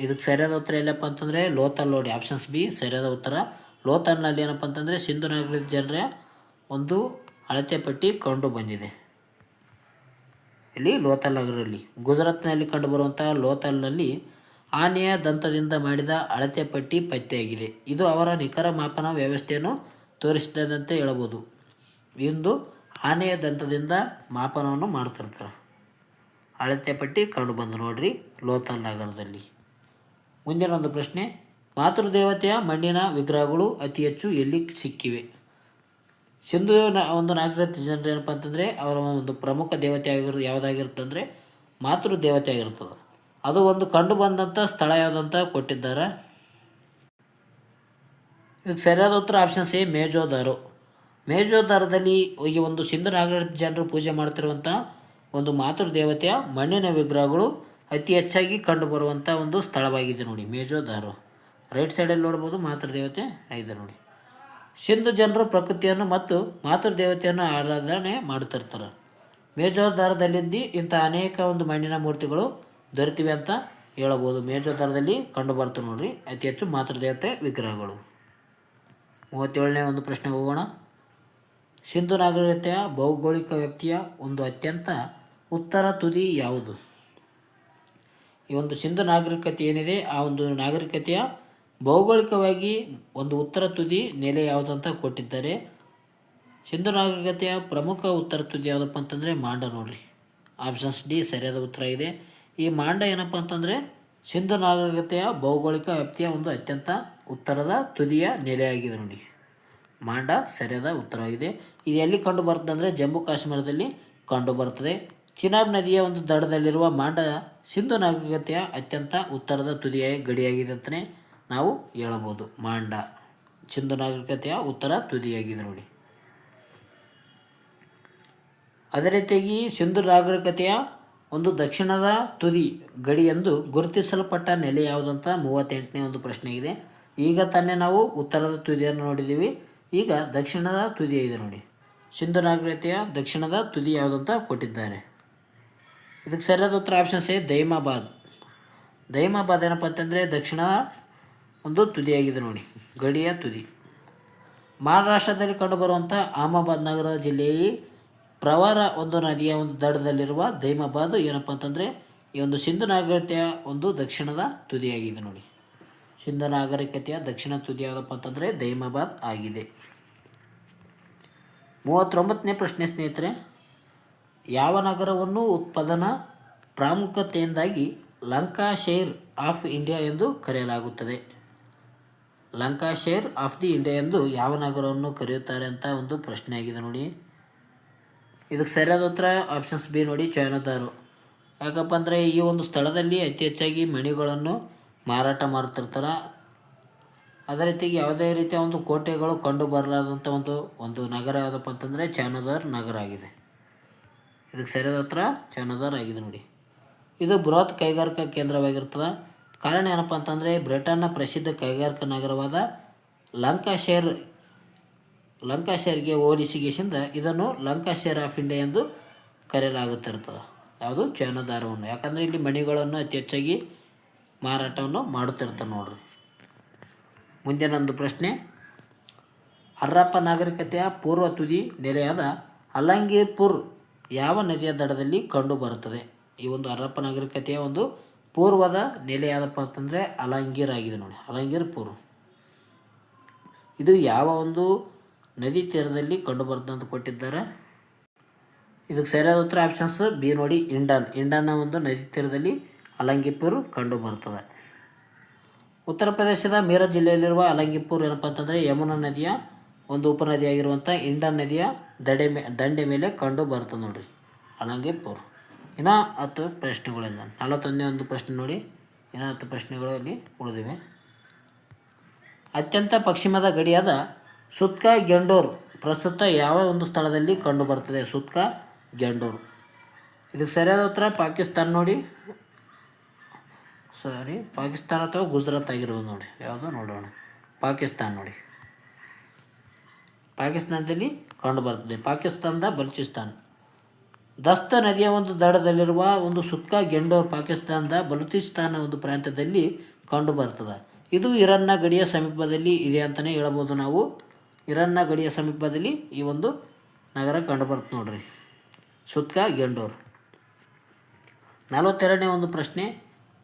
ಇದಕ್ಕೆ ಸರಿಯಾದ ಉತ್ತರ ಎಲ್ಲಪ್ಪ ಅಂತಂದರೆ ಲೋಥಲ್ ನೋಡಿ. ಆಪ್ಷನ್ಸ್ ಬಿ ಸರಿಯಾದ ಉತ್ತರ. ಲೋಥಲ್ನಲ್ಲಿ ಏನಪ್ಪ ಅಂತಂದರೆ ಸಿಂಧು ನಾಗರಿಕ ಜನರ ಒಂದು ಅಳತೆ ಪಟ್ಟಿ ಕಂಡು ಬಂದಿದೆ. ಇಲ್ಲಿ ಲೋಥಲ್ ನಗರದಲ್ಲಿ. ಗುಜರಾತ್ನಲ್ಲಿ ಕಂಡುಬರುವಂಥ ಲೋಥಲ್ನಲ್ಲಿ ಆನೆಯ ದಂತದಿಂದ ಮಾಡಿದ ಅಳತೆ ಪಟ್ಟಿ ಪತ್ತೆಯಾಗಿದೆ. ಇದು ಅವರ ನಿಖರ ಮಾಪನ ವ್ಯವಸ್ಥೆಯನ್ನು ತೋರಿಸಿದಂತೆ ಹೇಳಬಹುದು. ಇಂದು ಆನೆಯ ದಂತದಿಂದ ಮಾಪನವನ್ನು ಮಾಡ್ತಿರ್ತಾರೆ. ಅಳತೆ ಪಟ್ಟಿ ಕಂಡು ಬಂದು ನೋಡ್ರಿ ಲೋಥಲ್ ನಗರದಲ್ಲಿ. ಮುಂದಿನ ಒಂದು ಪ್ರಶ್ನೆ, ಮಾತೃದೇವತೆಯ ಮಣ್ಣಿನ ವಿಗ್ರಹಗಳು ಅತಿ ಹೆಚ್ಚು ಎಲ್ಲಿ ಸಿಕ್ಕಿವೆ? ಸಿಂಧು ಒಂದು ನಾಗರಿಕ ಜನರು ಏನಪ್ಪ ಅಂತಂದರೆ ಅವರ ಒಂದು ಪ್ರಮುಖ ದೇವತೆ ಯಾವುದಾಗಿರುತ್ತೆ ಅಂದರೆ ಮಾತೃ ದೇವತೆ ಆಗಿರ್ತದೆ. ಅದು ಒಂದು ಕಂಡು ಬಂದಂಥ ಸ್ಥಳ ಯಾವುದಂತ ಕೊಟ್ಟಿದ್ದಾರೆ. ಇದಕ್ಕೆ ಸರಿಯಾದ ಉತ್ತರ ಆಪ್ಷನ್ ಸಿ ಮೇಜೋದಾರೋ. ಮೇಜೋದಾರದಲ್ಲಿ ಈ ಒಂದು ಸಿಂಧು ನಾಗರಿಕ ಜನರು ಪೂಜೆ ಮಾಡ್ತಿರುವಂಥ ಒಂದು ಮಾತೃ ದೇವತೆಯ ಮಣ್ಣಿನ ವಿಗ್ರಹಗಳು ಅತಿ ಹೆಚ್ಚಾಗಿ ಕಂಡುಬರುವಂಥ ಒಂದು ಸ್ಥಳವಾಗಿದೆ ನೋಡಿ ಮೇಜೋದಾರೋ. ರೈಟ್ ಸೈಡಲ್ಲಿ ನೋಡ್ಬೋದು ಮಾತೃದೇವತೆ ಇದೆ ನೋಡಿ. ಸಿಂಧು ಜನರು ಪ್ರಕೃತಿಯನ್ನು ಮತ್ತು ಮಾತೃದೇವತೆಯನ್ನು ಆರಾಧನೆ ಮಾಡ್ತಿರ್ತಾರೆ. ಮೇಜೋದಾರದಲ್ಲಿದ್ದು ಇಂಥ ಅನೇಕ ಒಂದು ಮಣ್ಣಿನ ಮೂರ್ತಿಗಳು ದೊರೆತಿವೆ ಅಂತ ಹೇಳಬಹುದು. ಮೇಜೋದಾರದಲ್ಲಿ ಕಂಡು ಬರ್ತವೆ ನೋಡ್ರಿ ಅತಿ ಹೆಚ್ಚು ಮಾತೃದೇವತೆ ವಿಗ್ರಹಗಳು. 37ನೇ ಒಂದು ಪ್ರಶ್ನೆ ಹೋಗೋಣ. ಸಿಂಧು ನಾಗರಿಕತೆಯ ಭೌಗೋಳಿಕ ವ್ಯಾಪ್ತಿಯ ಒಂದು ಅತ್ಯಂತ ಉತ್ತರ ತುದಿ ಯಾವುದು? ಈ ಒಂದು ಸಿಂಧು ನಾಗರಿಕತೆ ಏನಿದೆ ಆ ಒಂದು ನಾಗರಿಕತೆಯ ಭೌಗೋಳಿಕವಾಗಿ ಒಂದು ಉತ್ತರ ತುದಿ ನೆಲೆ ಯಾವುದಂತ ಕೊಟ್ಟಿದ್ದಾರೆ. ಸಿಂಧು ನಾಗರಿಕತೆಯ ಪ್ರಮುಖ ಉತ್ತರ ತುದಿ ಯಾವುದಪ್ಪ ಅಂತಂದರೆ ಮಾಂಡ ನೋಡ್ರಿ. ಆಪ್ಷನ್ಸ್ ಡಿ ಸರಿಯಾದ ಉತ್ತರ ಇದೆ. ಈ ಮಾಂಡ ಏನಪ್ಪ ಅಂತಂದರೆ ಸಿಂಧು ನಾಗರಿಕತೆಯ ಭೌಗೋಳಿಕ ವ್ಯಾಪ್ತಿಯ ಒಂದು ಅತ್ಯಂತ ಉತ್ತರದ ತುದಿಯ ನೆಲೆಯಾಗಿದೆ ನೋಡಿ. ಮಾಂಡ ಸರಿಯಾದ ಉತ್ತರವಾಗಿದೆ. ಇದು ಎಲ್ಲಿ ಕಂಡು ಬರ್ತದೆ ಅಂದರೆ ಜಮ್ಮು ಕಾಶ್ಮೀರದಲ್ಲಿ ಕಂಡುಬರುತ್ತದೆ. ಚಿನಾಬ್ ನದಿಯ ಒಂದು ದಡದಲ್ಲಿರುವ ಮಾಂಡ ಸಿಂಧು ನಾಗರಿಕತೆಯ ಅತ್ಯಂತ ಉತ್ತರದ ತುದಿಯ ಗಡಿಯಾಗಿದೆ ಅಂತಲೇ ನಾವು ಹೇಳಬಹುದು. ಮಾಂಡ ಸಿಂಧು ನಾಗರಿಕತೆಯ ಉತ್ತರ ತುದಿಯಾಗಿದೆ ನೋಡಿ. ಅದೇ ರೀತಿಯಾಗಿ ಸಿಂಧು ನಾಗರಿಕತೆಯ ಒಂದು ದಕ್ಷಿಣದ ತುದಿ ಗಡಿ ಎಂದು ಗುರುತಿಸಲ್ಪಟ್ಟ ನೆಲೆ ಯಾವುದಂತ 38ನೇ ಒಂದು ಪ್ರಶ್ನೆ ಇದೆ. ಈಗ ತಾನೇ ನಾವು ಉತ್ತರದ ತುದಿಯನ್ನು ನೋಡಿದ್ದೀವಿ, ಈಗ ದಕ್ಷಿಣದ ತುದಿ ಇದೆ ನೋಡಿ. ಸಿಂಧು ನಾಗರಿಕತೆಯ ದಕ್ಷಿಣದ ತುದಿ ಯಾವುದಂತ ಕೊಟ್ಟಿದ್ದಾರೆ. ಇದಕ್ಕೆ ಸರಿಯಾದ ಉತ್ತರ ಆಪ್ಷನ್ ಸಿ ದೈಮಾಬಾದ್. ದೈಮಾಬಾದ್ ಏನಪ್ಪ ಅಂತಂದರೆ ದಕ್ಷಿಣ ಒಂದು ತುದಿಯಾಗಿದೆ ನೋಡಿ, ಗಡಿಯ ತುದಿ. ಮಹಾರಾಷ್ಟ್ರದಲ್ಲಿ ಕಂಡುಬರುವಂಥ ಅಹಮದಾಬಾದ್ ನಗರದ ಜಿಲ್ಲೆಯಲ್ಲಿ ಪ್ರವರ ಒಂದು ನದಿಯ ಒಂದು ದಡದಲ್ಲಿರುವ ದೈಮಾಬಾದ್ ಏನಪ್ಪ ಅಂತಂದರೆ ಈ ಒಂದು ಸಿಂಧು ನಾಗರಿಕತೆಯ ಒಂದು ದಕ್ಷಿಣದ ತುದಿಯಾಗಿದೆ ನೋಡಿ. ಸಿಂಧು ನಾಗರಿಕತೆಯ ದಕ್ಷಿಣ ತುದಿ ಯಾವುದಪ್ಪ ಅಂತಂದರೆ ದೈಮಾಬಾದ್ ಆಗಿದೆ. 39ನೇ ಪ್ರಶ್ನೆ ಸ್ನೇಹಿತರೆ, ಯಾವ ನಗರವನ್ನು ಉತ್ಪಾದನಾ ಪ್ರಾಮುಖ್ಯತೆಯಿಂದಾಗಿ ಲಂಕಾಶೈರ್ ಆಫ್ ಇಂಡಿಯಾ ಎಂದು ಕರೆಯಲಾಗುತ್ತದೆ? ಲಂಕಾಶೈರ್ ಆಫ್ ದಿ ಇಂಡಿಯಾ ಎಂದು ಯಾವ ನಗರವನ್ನು ಕರೆಯುತ್ತಾರೆ ಅಂತ ಒಂದು ಪ್ರಶ್ನೆ ಆಗಿದೆ ನೋಡಿ. ಇದಕ್ಕೆ ಸರಿಯಾದ ಉತ್ತರ ಆಪ್ಷನ್ಸ್ ಬಿ ನೋಡಿ, ಚೈನಾದಾರು. ಯಾಕಪ್ಪ ಅಂದರೆ ಈ ಒಂದು ಸ್ಥಳದಲ್ಲಿ ಅತಿ ಹೆಚ್ಚಾಗಿ ಮಣಿಗಳನ್ನು ಮಾರಾಟ ಮಾಡ್ತಿರ್ತಾರೆ. ಅದೇ ರೀತಿಯಾಗಿ ಯಾವುದೇ ರೀತಿಯ ಒಂದು ಕೋಟೆಗಳು ಕಂಡು ಬರಲಾದಂಥ ಒಂದು ನಗರ ಯಾವುದಪ್ಪ ಅಂತಂದರೆ ಚೈನಾದಾರ್ ನಗರ ಆಗಿದೆ. ಇದಕ್ಕೆ ಸರಿಯಾದ ಉತ್ತರ ಚೈನಾದಾರ್ ಆಗಿದೆ ನೋಡಿ. ಇದು ಬೃಹತ್ ಕೈಗಾರಿಕಾ ಕೇಂದ್ರವಾಗಿರ್ತದೆ. ಕಾರಣ ಏನಪ್ಪ ಅಂತಂದರೆ ಬ್ರಿಟನ್ನ ಪ್ರಸಿದ್ಧ ಕೈಗಾರಿಕಾ ನಗರವಾದ ಲಂಕಾಶೈರ್ಗೆ ಹೋಲಿಸಿಗೆಸಿಂದ ಇದನ್ನು ಲಂಕಾಶೈರ್ ಆಫ್ ಇಂಡಿಯಾ ಎಂದು ಕರೆಯಲಾಗುತ್ತಿರ್ತದೆ. ಯಾವುದು ಚೈನಾದಾರವನ್ನು. ಯಾಕಂದರೆ ಇಲ್ಲಿ ಮಣಿಗಳನ್ನು ಅತಿ ಹೆಚ್ಚಾಗಿ ಮಾರಾಟವನ್ನು ಮಾಡುತ್ತಿರ್ತಾರೆ ನೋಡ್ರಿ. ಮುಂದಿನೊಂದು ಪ್ರಶ್ನೆ, ಹರಪ್ಪ ನಾಗರಿಕತೆಯ ಪೂರ್ವ ತುದಿ ನೆಲೆಯಾದ ಅಲಂಗೀರ್ಪುರ್ ಯಾವ ನದಿಯ ದಡದಲ್ಲಿ ಕಂಡು ಬರುತ್ತದೆ? ಈ ಒಂದು ಹರಪ್ಪ ನಾಗರಿಕತೆಯ ಒಂದು ಪೂರ್ವದ ನೆಲೆ ಯಾವುದಪ್ಪ ಅಂತಂದರೆ ಅಲಂಗೀರ್ ಆಗಿದೆ ನೋಡಿ, ಅಲಂಗೀರ್ಪುರ್. ಇದು ಯಾವ ಒಂದು ನದಿ ತೀರದಲ್ಲಿ ಕಂಡು ಬರುತ್ತೆ ಅಂತ ಕೊಟ್ಟಿದ್ದಾರೆ. ಇದಕ್ಕೆ ಸರಿಯಾದ ಉತ್ತರ ಆಪ್ಷನ್ಸ್ ಬಿ ನೋಡಿ, ಇಂಡಾನ್ನ ಒಂದು ನದಿ ತೀರದಲ್ಲಿ ಅಲಂಗೀರ್ಪುರ್ ಕಂಡು ಬರ್ತದೆ. ಉತ್ತರ ಪ್ರದೇಶದ ಮೀರತ್ ಜಿಲ್ಲೆಯಲ್ಲಿರುವ ಅಲಂಗೀರ್ಪುರ್ ಏನಪ್ಪ ಅಂತಂದರೆ ಯಮುನಾ ನದಿಯ ಒಂದು ಉಪನದಿಯಾಗಿರುವಂಥ ಇಂಡಾನ್ ನದಿಯ ದಂಡೆ ಮೇಲೆ ಕಂಡು ಬರ್ತದೆ ನೋಡಿರಿ ಅಲಂಗೀರ್ಪುರ್. ಇನ್ನು 10 ಪ್ರಶ್ನೆಗಳಿಲ್ಲ. 41ನೇ ಒಂದು ಪ್ರಶ್ನೆ ನೋಡಿ, ಇನ್ನು 10 ಪ್ರಶ್ನೆಗಳಲ್ಲಿ ಉಳಿದಿವೆ. ಅತ್ಯಂತ ಪಶ್ಚಿಮದ ಗಡಿಯಾದ ಸುತ್ಕಾ ಗೆಂಡೋರ್ ಪ್ರಸ್ತುತ ಯಾವ ಒಂದು ಸ್ಥಳದಲ್ಲಿ ಕಂಡು ಬರ್ತದೆ? ಸುತ್ಕಾ ಗೆಂಡೋರ್. ಇದಕ್ಕೆ ಸರಿಯಾದ ಉತ್ತರ ಪಾಕಿಸ್ತಾನ ನೋಡಿ, ಪಾಕಿಸ್ತಾನ ಅಥವಾ ಗುಜರಾತ್ ಆಗಿರ್ಬೋದು ನೋಡಿ. ಯಾವುದು ನೋಡೋಣ, ಪಾಕಿಸ್ತಾನ ನೋಡಿ, ಪಾಕಿಸ್ತಾನದಲ್ಲಿ ಕಂಡು ಬರ್ತದೆ. ಪಾಕಿಸ್ತಾನದ ಬಲೂಚಿಸ್ತಾನ್. ದಸ್ತ ನದಿಯ ಒಂದು ದಡದಲ್ಲಿರುವ ಒಂದು ಸುತ್ಕಾ ಗೆಂಡೋರ್ ಪಾಕಿಸ್ತಾನದ ಬಲೂಚಿಸ್ತಾನ ಒಂದು ಪ್ರಾಂತ್ಯದಲ್ಲಿ ಕಂಡು ಬರ್ತದೆ. ಇದು ಇರಾನ್ನ ಗಡಿಯ ಸಮೀಪದಲ್ಲಿ ಇದೆ ಅಂತಲೇ ಹೇಳ್ಬೋದು ನಾವು. ಇರಾನ್ನ ಗಡಿಯ ಸಮೀಪದಲ್ಲಿ ಈ ಒಂದು ನಗರ ಕಂಡು ಬರ್ತದೆ ನೋಡ್ರಿ, ಸುತ್ಕಾ ಗೆಂಡೋರ್. 42ನೇ ಒಂದು ಪ್ರಶ್ನೆ,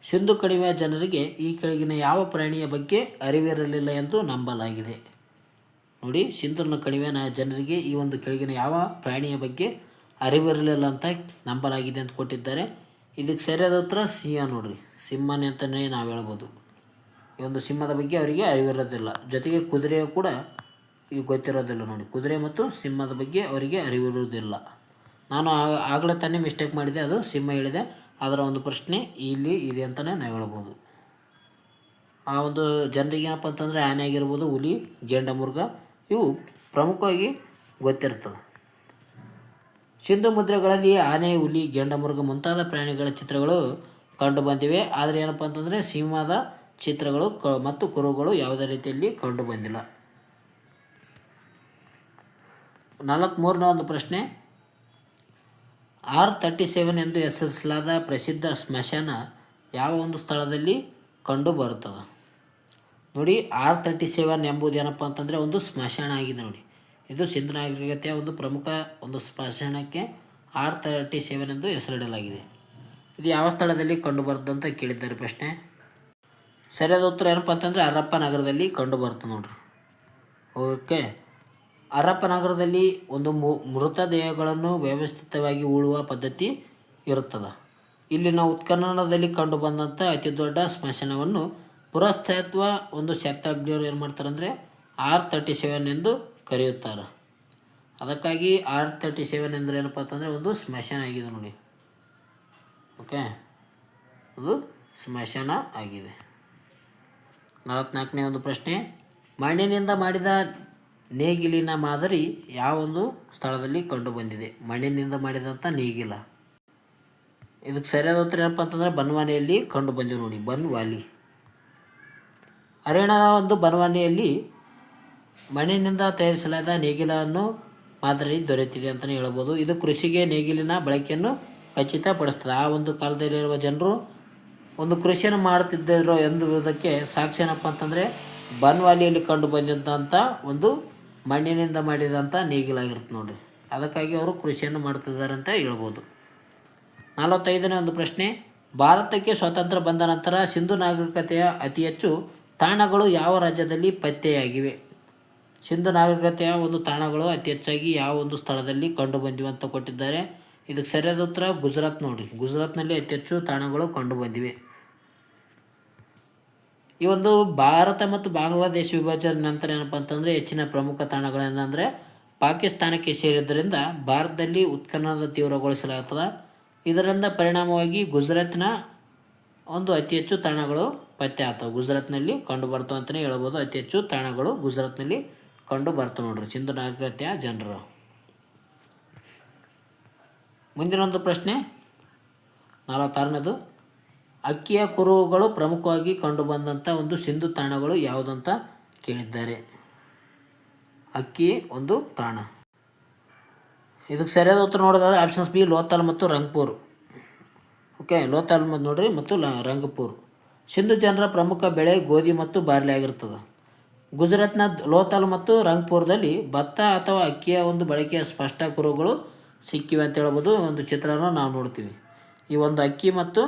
ಸಿಂಧು ಕಣಿವೆಯ ಜನರಿಗೆ ಈ ಕೆಳಗಿನ ಯಾವ ಪ್ರಾಣಿಯ ಬಗ್ಗೆ ಅರಿವಿರಲಿಲ್ಲ ಎಂದು ನಂಬಲಾಗಿದೆ? ನೋಡಿ, ಸಿಂಧು ಕಣಿವೆಯ ಜನರಿಗೆ ಈ ಒಂದು ಕೆಳಗಿನ ಯಾವ ಪ್ರಾಣಿಯ ಬಗ್ಗೆ ಅರಿವಿರಲಿಲ್ಲ ಅಂತ ನಂಬಲಾಗಿದೆ ಅಂತ ಕೊಟ್ಟಿದ್ದಾರೆ. ಇದಕ್ಕೆ ಸರಿಯಾದ ಉತ್ತರ ಸಿಂಹ ನೋಡ್ರಿ, ಸಿಂಹನೇ ಅಂತಲೇ ನಾವು ಹೇಳ್ಬೋದು. ಈ ಒಂದು ಸಿಂಹದ ಬಗ್ಗೆ ಅವರಿಗೆ ಅರಿವಿರೋದಿಲ್ಲ. ಜೊತೆಗೆ ಕುದುರೆಯು ಕೂಡ ಈಗ ಗೊತ್ತಿರೋದಿಲ್ಲ ನೋಡಿ, ಕುದುರೆ ಮತ್ತು ಸಿಂಹದ ಬಗ್ಗೆ ಅವರಿಗೆ ಅರಿವಿರುವುದಿಲ್ಲ. ನಾನು ಆಗಲೇ ತಾನೇ ಮಿಸ್ಟೇಕ್ ಮಾಡಿದೆ, ಅದು ಸಿಂಹ ಹೇಳಿದೆ. ಅದರ ಒಂದು ಪ್ರಶ್ನೆ ಇಲ್ಲಿ ಇದೆ ಅಂತಲೇ ನಾವು ಹೇಳ್ಬೋದು. ಆ ಒಂದು ಜನರಿಗೆ ಏನಪ್ಪ ಅಂತಂದರೆ ಆನೆ ಆಗಿರ್ಬೋದು, ಹುಲಿ, ಗೇಂಡಮೃಗ ಇವು ಪ್ರಮುಖವಾಗಿ ಗೊತ್ತಿರ್ತದೆ. ಸಿಂಧು ಮುದ್ರೆಗಳಲ್ಲಿ ಆನೆ, ಹುಲಿ, ಗೇಂಡಮೃಗ ಮುಂತಾದ ಪ್ರಾಣಿಗಳ ಚಿತ್ರಗಳು ಕಂಡು ಬಂದಿವೆ. ಆದರೆ ಏನಪ್ಪ ಅಂತಂದರೆ ಸಿಂಹದ ಚಿತ್ರಗಳು ಮತ್ತು ಕುರುಗಳು ಯಾವುದೇ ರೀತಿಯಲ್ಲಿ ಕಂಡು ಬಂದಿಲ್ಲ. 43ನೇ ಒಂದು ಪ್ರಶ್ನೆ, R37 ಎಂದು ಹೆಸರಿಸಲಾದ ಪ್ರಸಿದ್ಧ ಸ್ಮಶಾನ ಯಾವ ಒಂದು ಸ್ಥಳದಲ್ಲಿ ಕಂಡು ಬರುತ್ತದೆ? ನೋಡಿ, R37 ಎಂಬುದು ಏನಪ್ಪ ಅಂತಂದರೆ ಒಂದು ಸ್ಮಶಾನ ಆಗಿದೆ ನೋಡಿ. ಇದು ಸಿಂಧು ನಾಗರಿಕತೆಯ ಒಂದು ಪ್ರಮುಖ ಒಂದು ಸ್ಮಶಾನಕ್ಕೆ R37 ಎಂದು ಹೆಸರಿಡಲಾಗಿದೆ. ಇದು ಯಾವ ಸ್ಥಳದಲ್ಲಿ ಕಂಡು ಬರುತ್ತೆ ಅಂತ ಕೇಳಿದ್ದಾರೆ ಪ್ರಶ್ನೆ. ಸರಿಯಾದ ಉತ್ತರ ಏನಪ್ಪ ಅಂತಂದರೆ ಹರಪ್ಪ ನಗರದಲ್ಲಿ ಕಂಡು ಬರುತ್ತೆ ನೋಡ್ರಿ. ಓಕೆ, ಹರಪ್ಪ ನಗರದಲ್ಲಿ ಒಂದು ಮೃತದೇಹಗಳನ್ನು ವ್ಯವಸ್ಥಿತವಾಗಿ ಹೂಳುವ ಪದ್ಧತಿ ಇರುತ್ತದೆ. ಇಲ್ಲಿನ ಉತ್ಖನನದಲ್ಲಿ ಕಂಡು ಬಂದಂಥ ಅತಿ ದೊಡ್ಡ ಸ್ಮಶಾನವನ್ನು ಪುರಾತತ್ವ ಒಂದು ಶಾಸ್ತ್ರಜ್ಞರು ಏನು ಮಾಡ್ತಾರೆ ಅಂದರೆ R37 ಎಂದು ಕರೆಯುತ್ತಾರೆ. ಅದಕ್ಕಾಗಿ R37 ಅಂದರೆ ಏನಪ್ಪ ಅಂತಂದರೆ ಒಂದು ಸ್ಮಶಾನ ಆಗಿದೆ ನೋಡಿ. ಓಕೆ, ಅದು ಸ್ಮಶಾನ ಆಗಿದೆ. 44ನೇ ಒಂದು ಪ್ರಶ್ನೆ, ಮಣ್ಣಿನಿಂದ ಮಾಡಿದ ನೇಗಿಲಿನ ಮಾದರಿ ಯಾವೊಂದು ಸ್ಥಳದಲ್ಲಿ ಕಂಡುಬಂದಿದೆ? ಮಣ್ಣಿನಿಂದ ಮಾಡಿದಂಥ ನೇಗಿಲ. ಇದಕ್ಕೆ ಸರಿಯಾದ ಉತ್ತರ ಏನಪ್ಪ ಅಂತಂದರೆ ಬನ್ವಾನಿಯಲ್ಲಿ ಕಂಡು ಬಂದಿವೆ ನೋಡಿ, ಬನ್ವಾಲಿ. ಹರಿಯಾಣ ಒಂದು ಬನ್ವಾನಿಯಲ್ಲಿ ಮಣ್ಣಿನಿಂದ ತಯಾರಿಸಲಾದ ನೇಗಿಲನ್ನು ಮಾದರಿ ದೊರೆತಿದೆ ಅಂತಲೇ ಹೇಳ್ಬೋದು. ಇದು ಕೃಷಿಗೆ ನೇಗಿಲಿನ ಬಳಕೆಯನ್ನು ಖಚಿತಪಡಿಸ್ತದೆ. ಆ ಒಂದು ಕಾಲದಲ್ಲಿರುವ ಜನರು ಒಂದು ಕೃಷಿಯನ್ನು ಮಾಡುತ್ತಿದ್ದರು ಎಂಬುದಕ್ಕೆ ಸಾಕ್ಷಿ ಏನಪ್ಪ ಅಂತಂದರೆ ಬನ್ವಾಲಿಯಲ್ಲಿ ಕಂಡು ಬಂದಂಥ ಒಂದು ಮಣ್ಣಿನಿಂದ ಮಾಡಿದಂಥ ನೇಗಿಲಾಗಿರುತ್ತೆ ನೋಡಿರಿ. ಅದಕ್ಕಾಗಿ ಅವರು ಕೃಷಿಯನ್ನು ಮಾಡ್ತಿದ್ದಾರೆ ಅಂತ ಹೇಳ್ಬೋದು. 45ನೇ ಒಂದು ಪ್ರಶ್ನೆ, ಭಾರತಕ್ಕೆ ಸ್ವಾತಂತ್ರ್ಯ ಬಂದ ನಂತರ ಸಿಂಧು ನಾಗರಿಕತೆಯ ಅತಿ ಹೆಚ್ಚು ತಾಣಗಳು ಯಾವ ರಾಜ್ಯದಲ್ಲಿ ಪತ್ತೆಯಾಗಿವೆ? ಸಿಂಧು ನಾಗರಿಕತೆಯ ಒಂದು ತಾಣಗಳು ಅತಿ ಹೆಚ್ಚಾಗಿ ಯಾವ ಒಂದು ಸ್ಥಳದಲ್ಲಿ ಕಂಡು ಬಂದಿವೆ ಅಂತ ಕೊಟ್ಟಿದ್ದಾರೆ. ಇದಕ್ಕೆ ಸರಿಯಾದ ಉತ್ತರ ಗುಜರಾತ್ ನೋಡಿ. ಗುಜರಾತ್ನಲ್ಲಿ ಅತಿ ಹೆಚ್ಚು ತಾಣಗಳು ಕಂಡು ಬಂದಿವೆ. ಈ ಒಂದು ಭಾರತ ಮತ್ತು ಬಾಂಗ್ಲಾದೇಶ ವಿಭಜನೆ ನಂತರ ಏನಪ್ಪ ಅಂತಂದರೆ ಹೆಚ್ಚಿನ ಪ್ರಮುಖ ತಾಣಗಳೇನೆಂದರೆ ಪಾಕಿಸ್ತಾನಕ್ಕೆ ಸೇರಿದ್ದರಿಂದ ಭಾರತದಲ್ಲಿ ಉತ್ಖನನ ತೀವ್ರಗೊಳಿಸಲಾಗುತ್ತದೆ. ಇದರಿಂದ ಪರಿಣಾಮವಾಗಿ ಗುಜರಾತಿನ ಒಂದು ಅತಿ ಹೆಚ್ಚು ತಾಣಗಳು ಪತ್ತೆ ಆಗ್ತವೆ. ಗುಜರಾತ್ನಲ್ಲಿ ಕಂಡು ಬರ್ತವೆ ಅಂತಲೇ ಹೇಳ್ಬೋದು. ಅತಿ ಹೆಚ್ಚು ತಾಣಗಳು ಗುಜರಾತ್ನಲ್ಲಿ ಕಂಡು ಬರ್ತವೆ ನೋಡ್ರಿ ಸಿಂಧು ನಾಗರಿಕತೆಯ ಜನರು. ಮುಂದಿನ ಒಂದು ಪ್ರಶ್ನೆ 46ನೇದು, ಅಕ್ಕಿಯ ಕುರುಹುಗಳು ಪ್ರಮುಖವಾಗಿ ಕಂಡುಬಂದಂಥ ಒಂದು ಸಿಂಧು ತಾಣಗಳು ಯಾವುದಂತ ಕೇಳಿದ್ದಾರೆ. ಅಕ್ಕಿ ಒಂದು ತಾಣ. ಇದಕ್ಕೆ ಸರಿಯಾದ ಉತ್ತರ ನೋಡೋದಾದ್ರೆ ಆಪ್ಷನ್ಸ್ ಬಿ ಲೋಥಾಲ್ ಮತ್ತು ರಂಗ್ಪುರ್. ಓಕೆ, ಲೋಥಾಲ್ ನೋಡ್ರಿ ಮತ್ತು ರಂಗಪುರ್. ಸಿಂಧು ಜನರ ಪ್ರಮುಖ ಬೆಳೆ ಗೋಧಿ ಮತ್ತು ಬಾರ್ಲಿ ಆಗಿರ್ತದೆ. ಗುಜರಾತ್ನ ಲೋಥಾಲ್ ಮತ್ತು ರಂಗ್ಪುರದಲ್ಲಿ ಭತ್ತ ಅಥವಾ ಅಕ್ಕಿಯ ಒಂದು ಬಳಕೆಯ ಸ್ಪಷ್ಟ ಕುರುಹುಗಳು ಸಿಕ್ಕಿವೆ ಅಂತ ಹೇಳ್ಬೋದು. ಒಂದು ಚಿತ್ರನ ನಾವು ನೋಡ್ತೀವಿ. ಈ ಒಂದು ಅಕ್ಕಿ ಮತ್ತು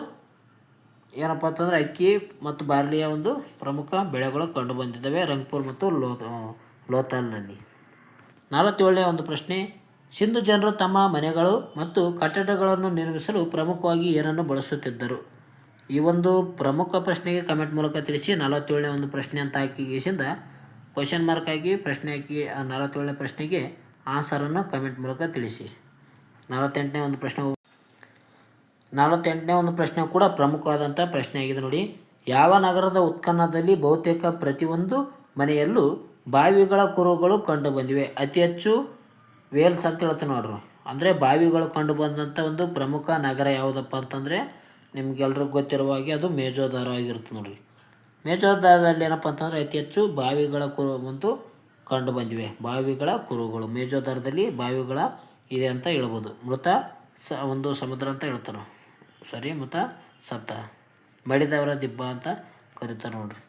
ಏನಪ್ಪ ಅಂತಂದರೆ ಅಕ್ಕಿ ಮತ್ತು ಬಾರ್ಲಿಯ ಒಂದು ಪ್ರಮುಖ ಬೆಳೆಗಳು ಕಂಡು ಬಂದಿದ್ದಾವೆ ರಂಗ್ಪುರ್ ಮತ್ತು ಲೋಥಾಲ್ನಲ್ಲಿ. 47ನೇ ಒಂದು ಪ್ರಶ್ನೆ, ಸಿಂಧು ಜನರು ತಮ್ಮ ಮನೆಗಳು ಮತ್ತು ಕಟ್ಟಡಗಳನ್ನು ನಿರ್ಮಿಸಲು ಪ್ರಮುಖವಾಗಿ ಏನನ್ನು ಬಳಸುತ್ತಿದ್ದರು? ಈ ಒಂದು ಪ್ರಮುಖ ಪ್ರಶ್ನೆಗೆ ಕಮೆಂಟ್ ಮೂಲಕ ತಿಳಿಸಿ. 47ನೇ ಒಂದು ಪ್ರಶ್ನೆ ಅಂತ ಹಾಕಿಗಿಸಿಂದ ಕ್ವಶನ್ ಮಾರ್ಕ್ ಆಗಿ ಪ್ರಶ್ನೆ ಹಾಕಿ 47ನೇ ಪ್ರಶ್ನೆಗೆ ಆನ್ಸರನ್ನು ಕಮೆಂಟ್ ಮೂಲಕ ತಿಳಿಸಿ. 48ನೇ ಒಂದು ಪ್ರಶ್ನೆ ಕೂಡ ಪ್ರಮುಖವಾದಂಥ ಪ್ರಶ್ನೆ ಆಗಿದೆ ನೋಡಿ. ಯಾವ ನಗರದ ಉತ್ಖನನದಲ್ಲಿ ಬಹುತೇಕ ಪ್ರತಿಯೊಂದು ಮನೆಯಲ್ಲೂ ಬಾವಿಗಳ ಕುರುಹುಗಳು ಕಂಡು ಬಂದಿವೆ? ಅತಿ ಹೆಚ್ಚು ವೇಲ್ಸ್ ಅಂತ ಹೇಳ್ತಾರೆ ನೋಡ್ರಿ. ಅಂದರೆ ಬಾವಿಗಳು ಕಂಡು ಬಂದಂಥ ಒಂದು ಪ್ರಮುಖ ನಗರ ಯಾವುದಪ್ಪ ಅಂತಂದರೆ ನಿಮಗೆಲ್ರಿಗೂ ಗೊತ್ತಿರುವ ಹಾಗೆ ಅದು ಮೇಜೋದಾರೋ ಆಗಿರುತ್ತೆ ನೋಡಿರಿ. ಮೇಜೋದಾರದಲ್ಲಿ ಏನಪ್ಪ ಅಂತಂದರೆ ಅತಿ ಹೆಚ್ಚು ಬಾವಿಗಳ ಕುರುಹು ಕಂಡು ಬಂದಿವೆ. ಬಾವಿಗಳ ಕುರುಹುಗಳು ಮೇಜೋದಾರದಲ್ಲಿ ಬಾವಿಗಳ ಇದೆ ಅಂತ ಹೇಳ್ಬೋದು. ಮೃತ ಒಂದು ಸಮುದ್ರ ಅಂತ ಹೇಳ್ತಾರೆ. ಮೃತ ಸಪ್ತ ಮಡಿದವರ ದಿಬ್ಬ ಅಂತ ಕರೀತಾರೆ ನೋಡ್ರಿ.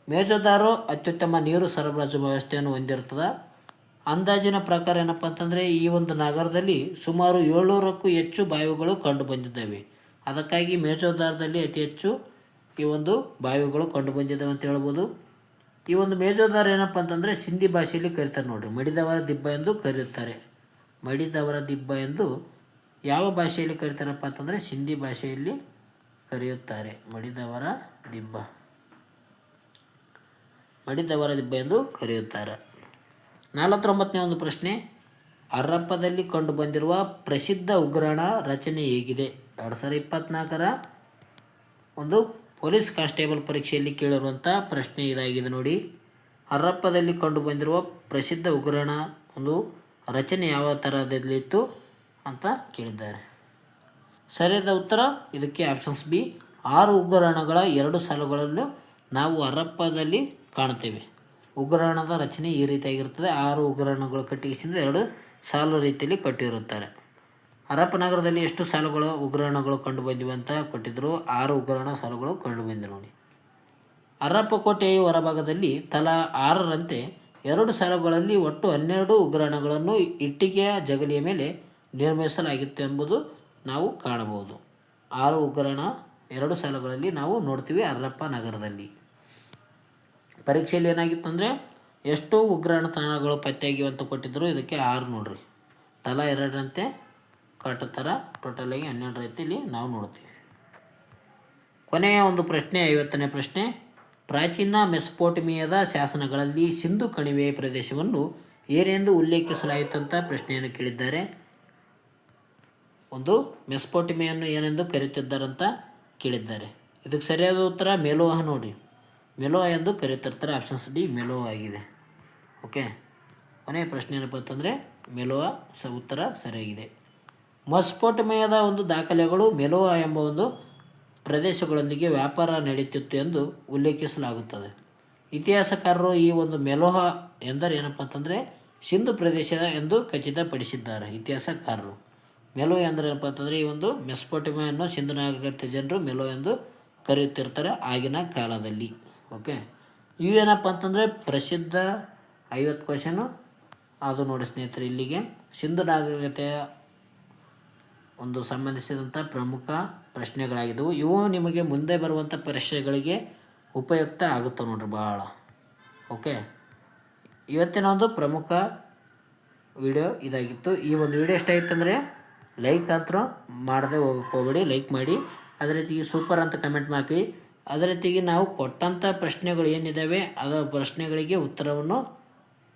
ಮೇಜೋದಾರೋ ಅತ್ಯುತ್ತಮ ನೀರು ಸರಬರಾಜು ವ್ಯವಸ್ಥೆಯನ್ನು ಹೊಂದಿರ್ತದೆ. ಅಂದಾಜಿನ ಪ್ರಕಾರ ಏನಪ್ಪ ಅಂತಂದರೆ ಈ ಒಂದು ನಗರದಲ್ಲಿ ಸುಮಾರು 700ಕ್ಕೂ ಹೆಚ್ಚು ಬಾವಿಗಳು ಕಂಡು ಬಂದಿದ್ದಾವೆ. ಅದಕ್ಕಾಗಿ ಮೇಜೋದಾರದಲ್ಲಿ ಅತಿ ಹೆಚ್ಚು ಈ ಒಂದು ಬಾವಿಗಳು ಕಂಡು ಬಂದಿದ್ದಾವೆ ಅಂತ ಹೇಳ್ಬೋದು. ಈ ಒಂದು ಮೇಜೋದಾರ ಏನಪ್ಪ ಅಂತಂದರೆ ಸಿಂಧಿ ಭಾಷೆಯಲ್ಲಿ ಕರೀತಾರೆ ನೋಡಿರಿ. ಮಡಿದವರ ದಿಬ್ಬ ಎಂದು ಕರೆಯುತ್ತಾರೆ. ಮಡಿದವರ ದಿಬ್ಬ ಎಂದು ಯಾವ ಭಾಷೆಯಲ್ಲಿ ಕರೀತಾರಪ್ಪ ಅಂತಂದರೆ ಸಿಂಧಿ ಭಾಷೆಯಲ್ಲಿ ಕರೆಯುತ್ತಾರೆ. ಮಡಿದವರ ದಿಬ್ಬ ಎಂದು ಕರೆಯುತ್ತಾರೆ. 49ನೇ ಒಂದು ಪ್ರಶ್ನೆ, ಹರಪ್ಪದಲ್ಲಿ ಕಂಡು ಬಂದಿರುವ ಪ್ರಸಿದ್ಧ ಉಗ್ರಾಣ ರಚನೆ ಹೇಗಿದೆ? 2024ರ ಒಂದು ಪೊಲೀಸ್ ಕಾನ್ಸ್ಟೇಬಲ್ ಪರೀಕ್ಷೆಯಲ್ಲಿ ಕೇಳಿರುವಂಥ ಪ್ರಶ್ನೆ ಇದಾಗಿದೆ ನೋಡಿ. ಹರಪ್ಪದಲ್ಲಿ ಕಂಡು ಬಂದಿರುವ ಪ್ರಸಿದ್ಧ ಉಗ್ರಾಣ ಒಂದು ರಚನೆ ಯಾವ ಥರದಲ್ಲಿತ್ತು ಅಂತ ಕೇಳಿದ್ದಾರೆ. ಸರಿಯಾದ ಉತ್ತರ ಇದಕ್ಕೆ ಆಪ್ಷನ್ಸ್ ಬಿ 6 ಉಗ್ರಾಣಗಳ 2 ಸಾಲುಗಳನ್ನು ನಾವು ಹರಪ್ಪದಲ್ಲಿ ಕಾಣ್ತೇವೆ. ಉಗ್ರಾಣದ ರಚನೆ ಈ ರೀತಿಯಾಗಿರ್ತದೆ. 6 ಉಗ್ರಾಣಗಳು ಕಟ್ಟಿಸಿದ 2 ಸಾಲು ರೀತಿಯಲ್ಲಿ ಕಟ್ಟಿರುತ್ತಾರೆ. ಹರಪ್ಪ ನಗರದಲ್ಲಿ ಎಷ್ಟು ಸಾಲುಗಳು ಉಗ್ರಾಣಗಳು ಕಂಡು ಬಂದಿವೆ ಅಂತ ಕೊಟ್ಟಿದ್ದರು. 6 ಉಗ್ರಾಣ ಸಾಲುಗಳು ಕಂಡು ಬಂದಿವೆ ನೋಡಿ. ಹರಪ್ಪ ಕೋಟೆಯ ಹೊರಭಾಗದಲ್ಲಿ ತಲಾ 6ರಂತೆ 2 ಸಾಲುಗಳಲ್ಲಿ ಒಟ್ಟು 12 ಉಗ್ರಾಣಗಳನ್ನು ಇಟ್ಟಿಗೆಯ ಜಗಲಿಯ ಮೇಲೆ ನಿರ್ಮಿಸಲಾಗಿತ್ತು ಎಂಬುದು ನಾವು ಕಾಣಬಹುದು. 6 ಉಗ್ರಾಣ 2 ಸಾಲುಗಳಲ್ಲಿ ನಾವು ನೋಡ್ತೀವಿ ಹರಪ್ಪ ನಗರದಲ್ಲಿ. ಪರೀಕ್ಷೆಯಲ್ಲಿ ಏನಾಗಿತ್ತು ಅಂದರೆ ಎಷ್ಟು ಉಗ್ರಾಣ ತಾಣಗಳು ಪತ್ತೆಯಾಗಿವೆ ಅಂತ ಕೊಟ್ಟಿದ್ದರು. ಇದಕ್ಕೆ 6 ನೋಡ್ರಿ. ತಲಾ 2ರಂತೆ ಕಟ್ಟುತ್ತರ ಟೋಟಲಾಗಿ 12 ರೀತಿಯಲ್ಲಿ ನಾವು ನೋಡ್ತೀವಿ. ಕೊನೆಯ ಒಂದು ಪ್ರಶ್ನೆ 50ನೇ ಪ್ರಶ್ನೆ, ಪ್ರಾಚೀನ ಮೆಸೊಪೊಟೇಮಿಯಾದ ಶಾಸನಗಳಲ್ಲಿ ಸಿಂಧು ಕಣಿವೆ ಪ್ರದೇಶವನ್ನು ಏನೆಂದು ಉಲ್ಲೇಖಿಸಲಾಯಿತಂತ ಪ್ರಶ್ನೆಯನ್ನು ಕೇಳಿದ್ದಾರೆ. ಒಂದು ಮೆಸ್ಪೊಟೇಮಿಯನ್ನು ಏನೆಂದು ಕರೆಯುತ್ತಿದ್ದಾರಂತ ಕೇಳಿದ್ದಾರೆ. ಇದಕ್ಕೆ ಸರಿಯಾದ ಉತ್ತರ ಮೆಲೋಹ ನೋಡಿ, ಮೆಲೋಹ ಎಂದು ಕರೆಯುತ್ತಿರ್ತಾರೆ. ಆಪ್ಷನ್ಸ್ ಡಿ ಮೆಲೋಹ ಆಗಿದೆ. ಓಕೆ, ಕೊನೆಯ ಪ್ರಶ್ನೆ ಏನಪ್ಪ ಅಂತಂದರೆ ಮೆಲೋಹ ಉತ್ತರ ಸರಿಯಾಗಿದೆ. ಮೆಸ್ಪೊಟೇಮಿಯಾದ ಒಂದು ದಾಖಲೆಗಳು ಮೆಲೋಹ ಎಂಬ ಒಂದು ಪ್ರದೇಶಗಳೊಂದಿಗೆ ವ್ಯಾಪಾರ ನಡೆಯುತ್ತಿತ್ತು ಎಂದು ಉಲ್ಲೇಖಿಸಲಾಗುತ್ತದೆ. ಇತಿಹಾಸಕಾರರು ಈ ಒಂದು ಮೆಲೋಹ ಎಂದರೆ ಏನಪ್ಪ ಅಂತಂದರೆ ಸಿಂಧು ಪ್ರದೇಶ ಎಂದು ಖಚಿತಪಡಿಸಿದ್ದಾರೆ. ಇತಿಹಾಸಕಾರರು ಮೆಲೋಹ ಎಂದರೆ ಏನಪ್ಪ ಅಂತಂದರೆ ಈ ಒಂದು ಮೆಸ್ಪೊಟೇಮಿಯನ್ನು ಸಿಂಧು ನಾಗರಿಕತೆ ಜನರು ಮೆಲೋಹ ಎಂದು ಕರೆಯುತ್ತಿರ್ತಾರೆ ಆಗಿನ ಕಾಲದಲ್ಲಿ. ಓಕೆ, ಇವೇನಪ್ಪ ಅಂತಂದರೆ ಪ್ರಸಿದ್ಧ 50 ಕ್ವಶನು ಅದು ನೋಡಿ ಸ್ನೇಹಿತರೆ. ಇಲ್ಲಿಗೆ ಸಿಂಧು ನಾಗರಿಕತೆಯ ಒಂದು ಸಂಬಂಧಿಸಿದಂಥ ಪ್ರಮುಖ ಪ್ರಶ್ನೆಗಳಾಗಿದ್ದವು. ಇವು ನಿಮಗೆ ಮುಂದೆ ಬರುವಂಥ ಪರೀಕ್ಷೆಗಳಿಗೆ ಉಪಯುಕ್ತ ಆಗುತ್ತೆ ನೋಡ್ರಿ ಭಾಳ. ಓಕೆ, ಇವತ್ತಿನ ಒಂದು ಪ್ರಮುಖ ವಿಡಿಯೋ ಇದಾಗಿತ್ತು. ಈ ಒಂದು ವಿಡಿಯೋ ಇಷ್ಟ ಆಯ್ತು ಅಂದರೆ ಲೈಕ್ ಅಂತೂ ಮಾಡದೆ ಹೋಗಬೇಡಿ, ಲೈಕ್ ಮಾಡಿ. ಅದೇ ರೀತಿ ಸೂಪರ್ ಅಂತ ಕಮೆಂಟ್ ಮಾಡಿ. ಅದೇ ರೀತಿಗೆ ನಾವು ಕೊಟ್ಟಂಥ ಪ್ರಶ್ನೆಗಳು ಏನಿದ್ದಾವೆ ಅದರ ಪ್ರಶ್ನೆಗಳಿಗೆ ಉತ್ತರವನ್ನು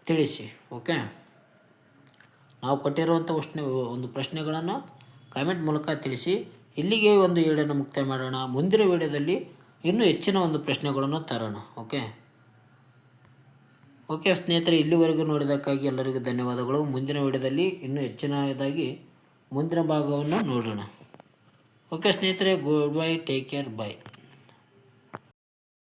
ತಿಳಿಸಿ. ಓಕೆ, ನಾವು ಕೊಟ್ಟಿರುವಂಥ ಒಂದು ಪ್ರಶ್ನೆಗಳನ್ನು ಕಾಮೆಂಟ್ ಮೂಲಕ ತಿಳಿಸಿ. ಇಲ್ಲಿಗೆ ಒಂದು ವಿಡಿಯೋನ ಮುಕ್ತಾಯ ಮಾಡೋಣ. ಮುಂದಿನ ವಿಡಿಯೋದಲ್ಲಿ ಇನ್ನೂ ಹೆಚ್ಚಿನ ಒಂದು ಪ್ರಶ್ನೆಗಳನ್ನು ತರೋಣ. ಓಕೆ ಸ್ನೇಹಿತರೆ, ಇಲ್ಲಿವರೆಗೂ ನೋಡಿದ್ದಕ್ಕಾಗಿ ಎಲ್ಲರಿಗೂ ಧನ್ಯವಾದಗಳು. ಮುಂದಿನ ವಿಡಿಯೋದಲ್ಲಿ ಇನ್ನೂ ಹೆಚ್ಚಿನದಾಗಿ ಮುಂದಿನ ಭಾಗವನ್ನು ನೋಡೋಣ. ಓಕೆ ಸ್ನೇಹಿತರೆ, ಗುಡ್ ಬೈ, ಟೇಕ್ ಕೇರ್, ಬಾಯ್.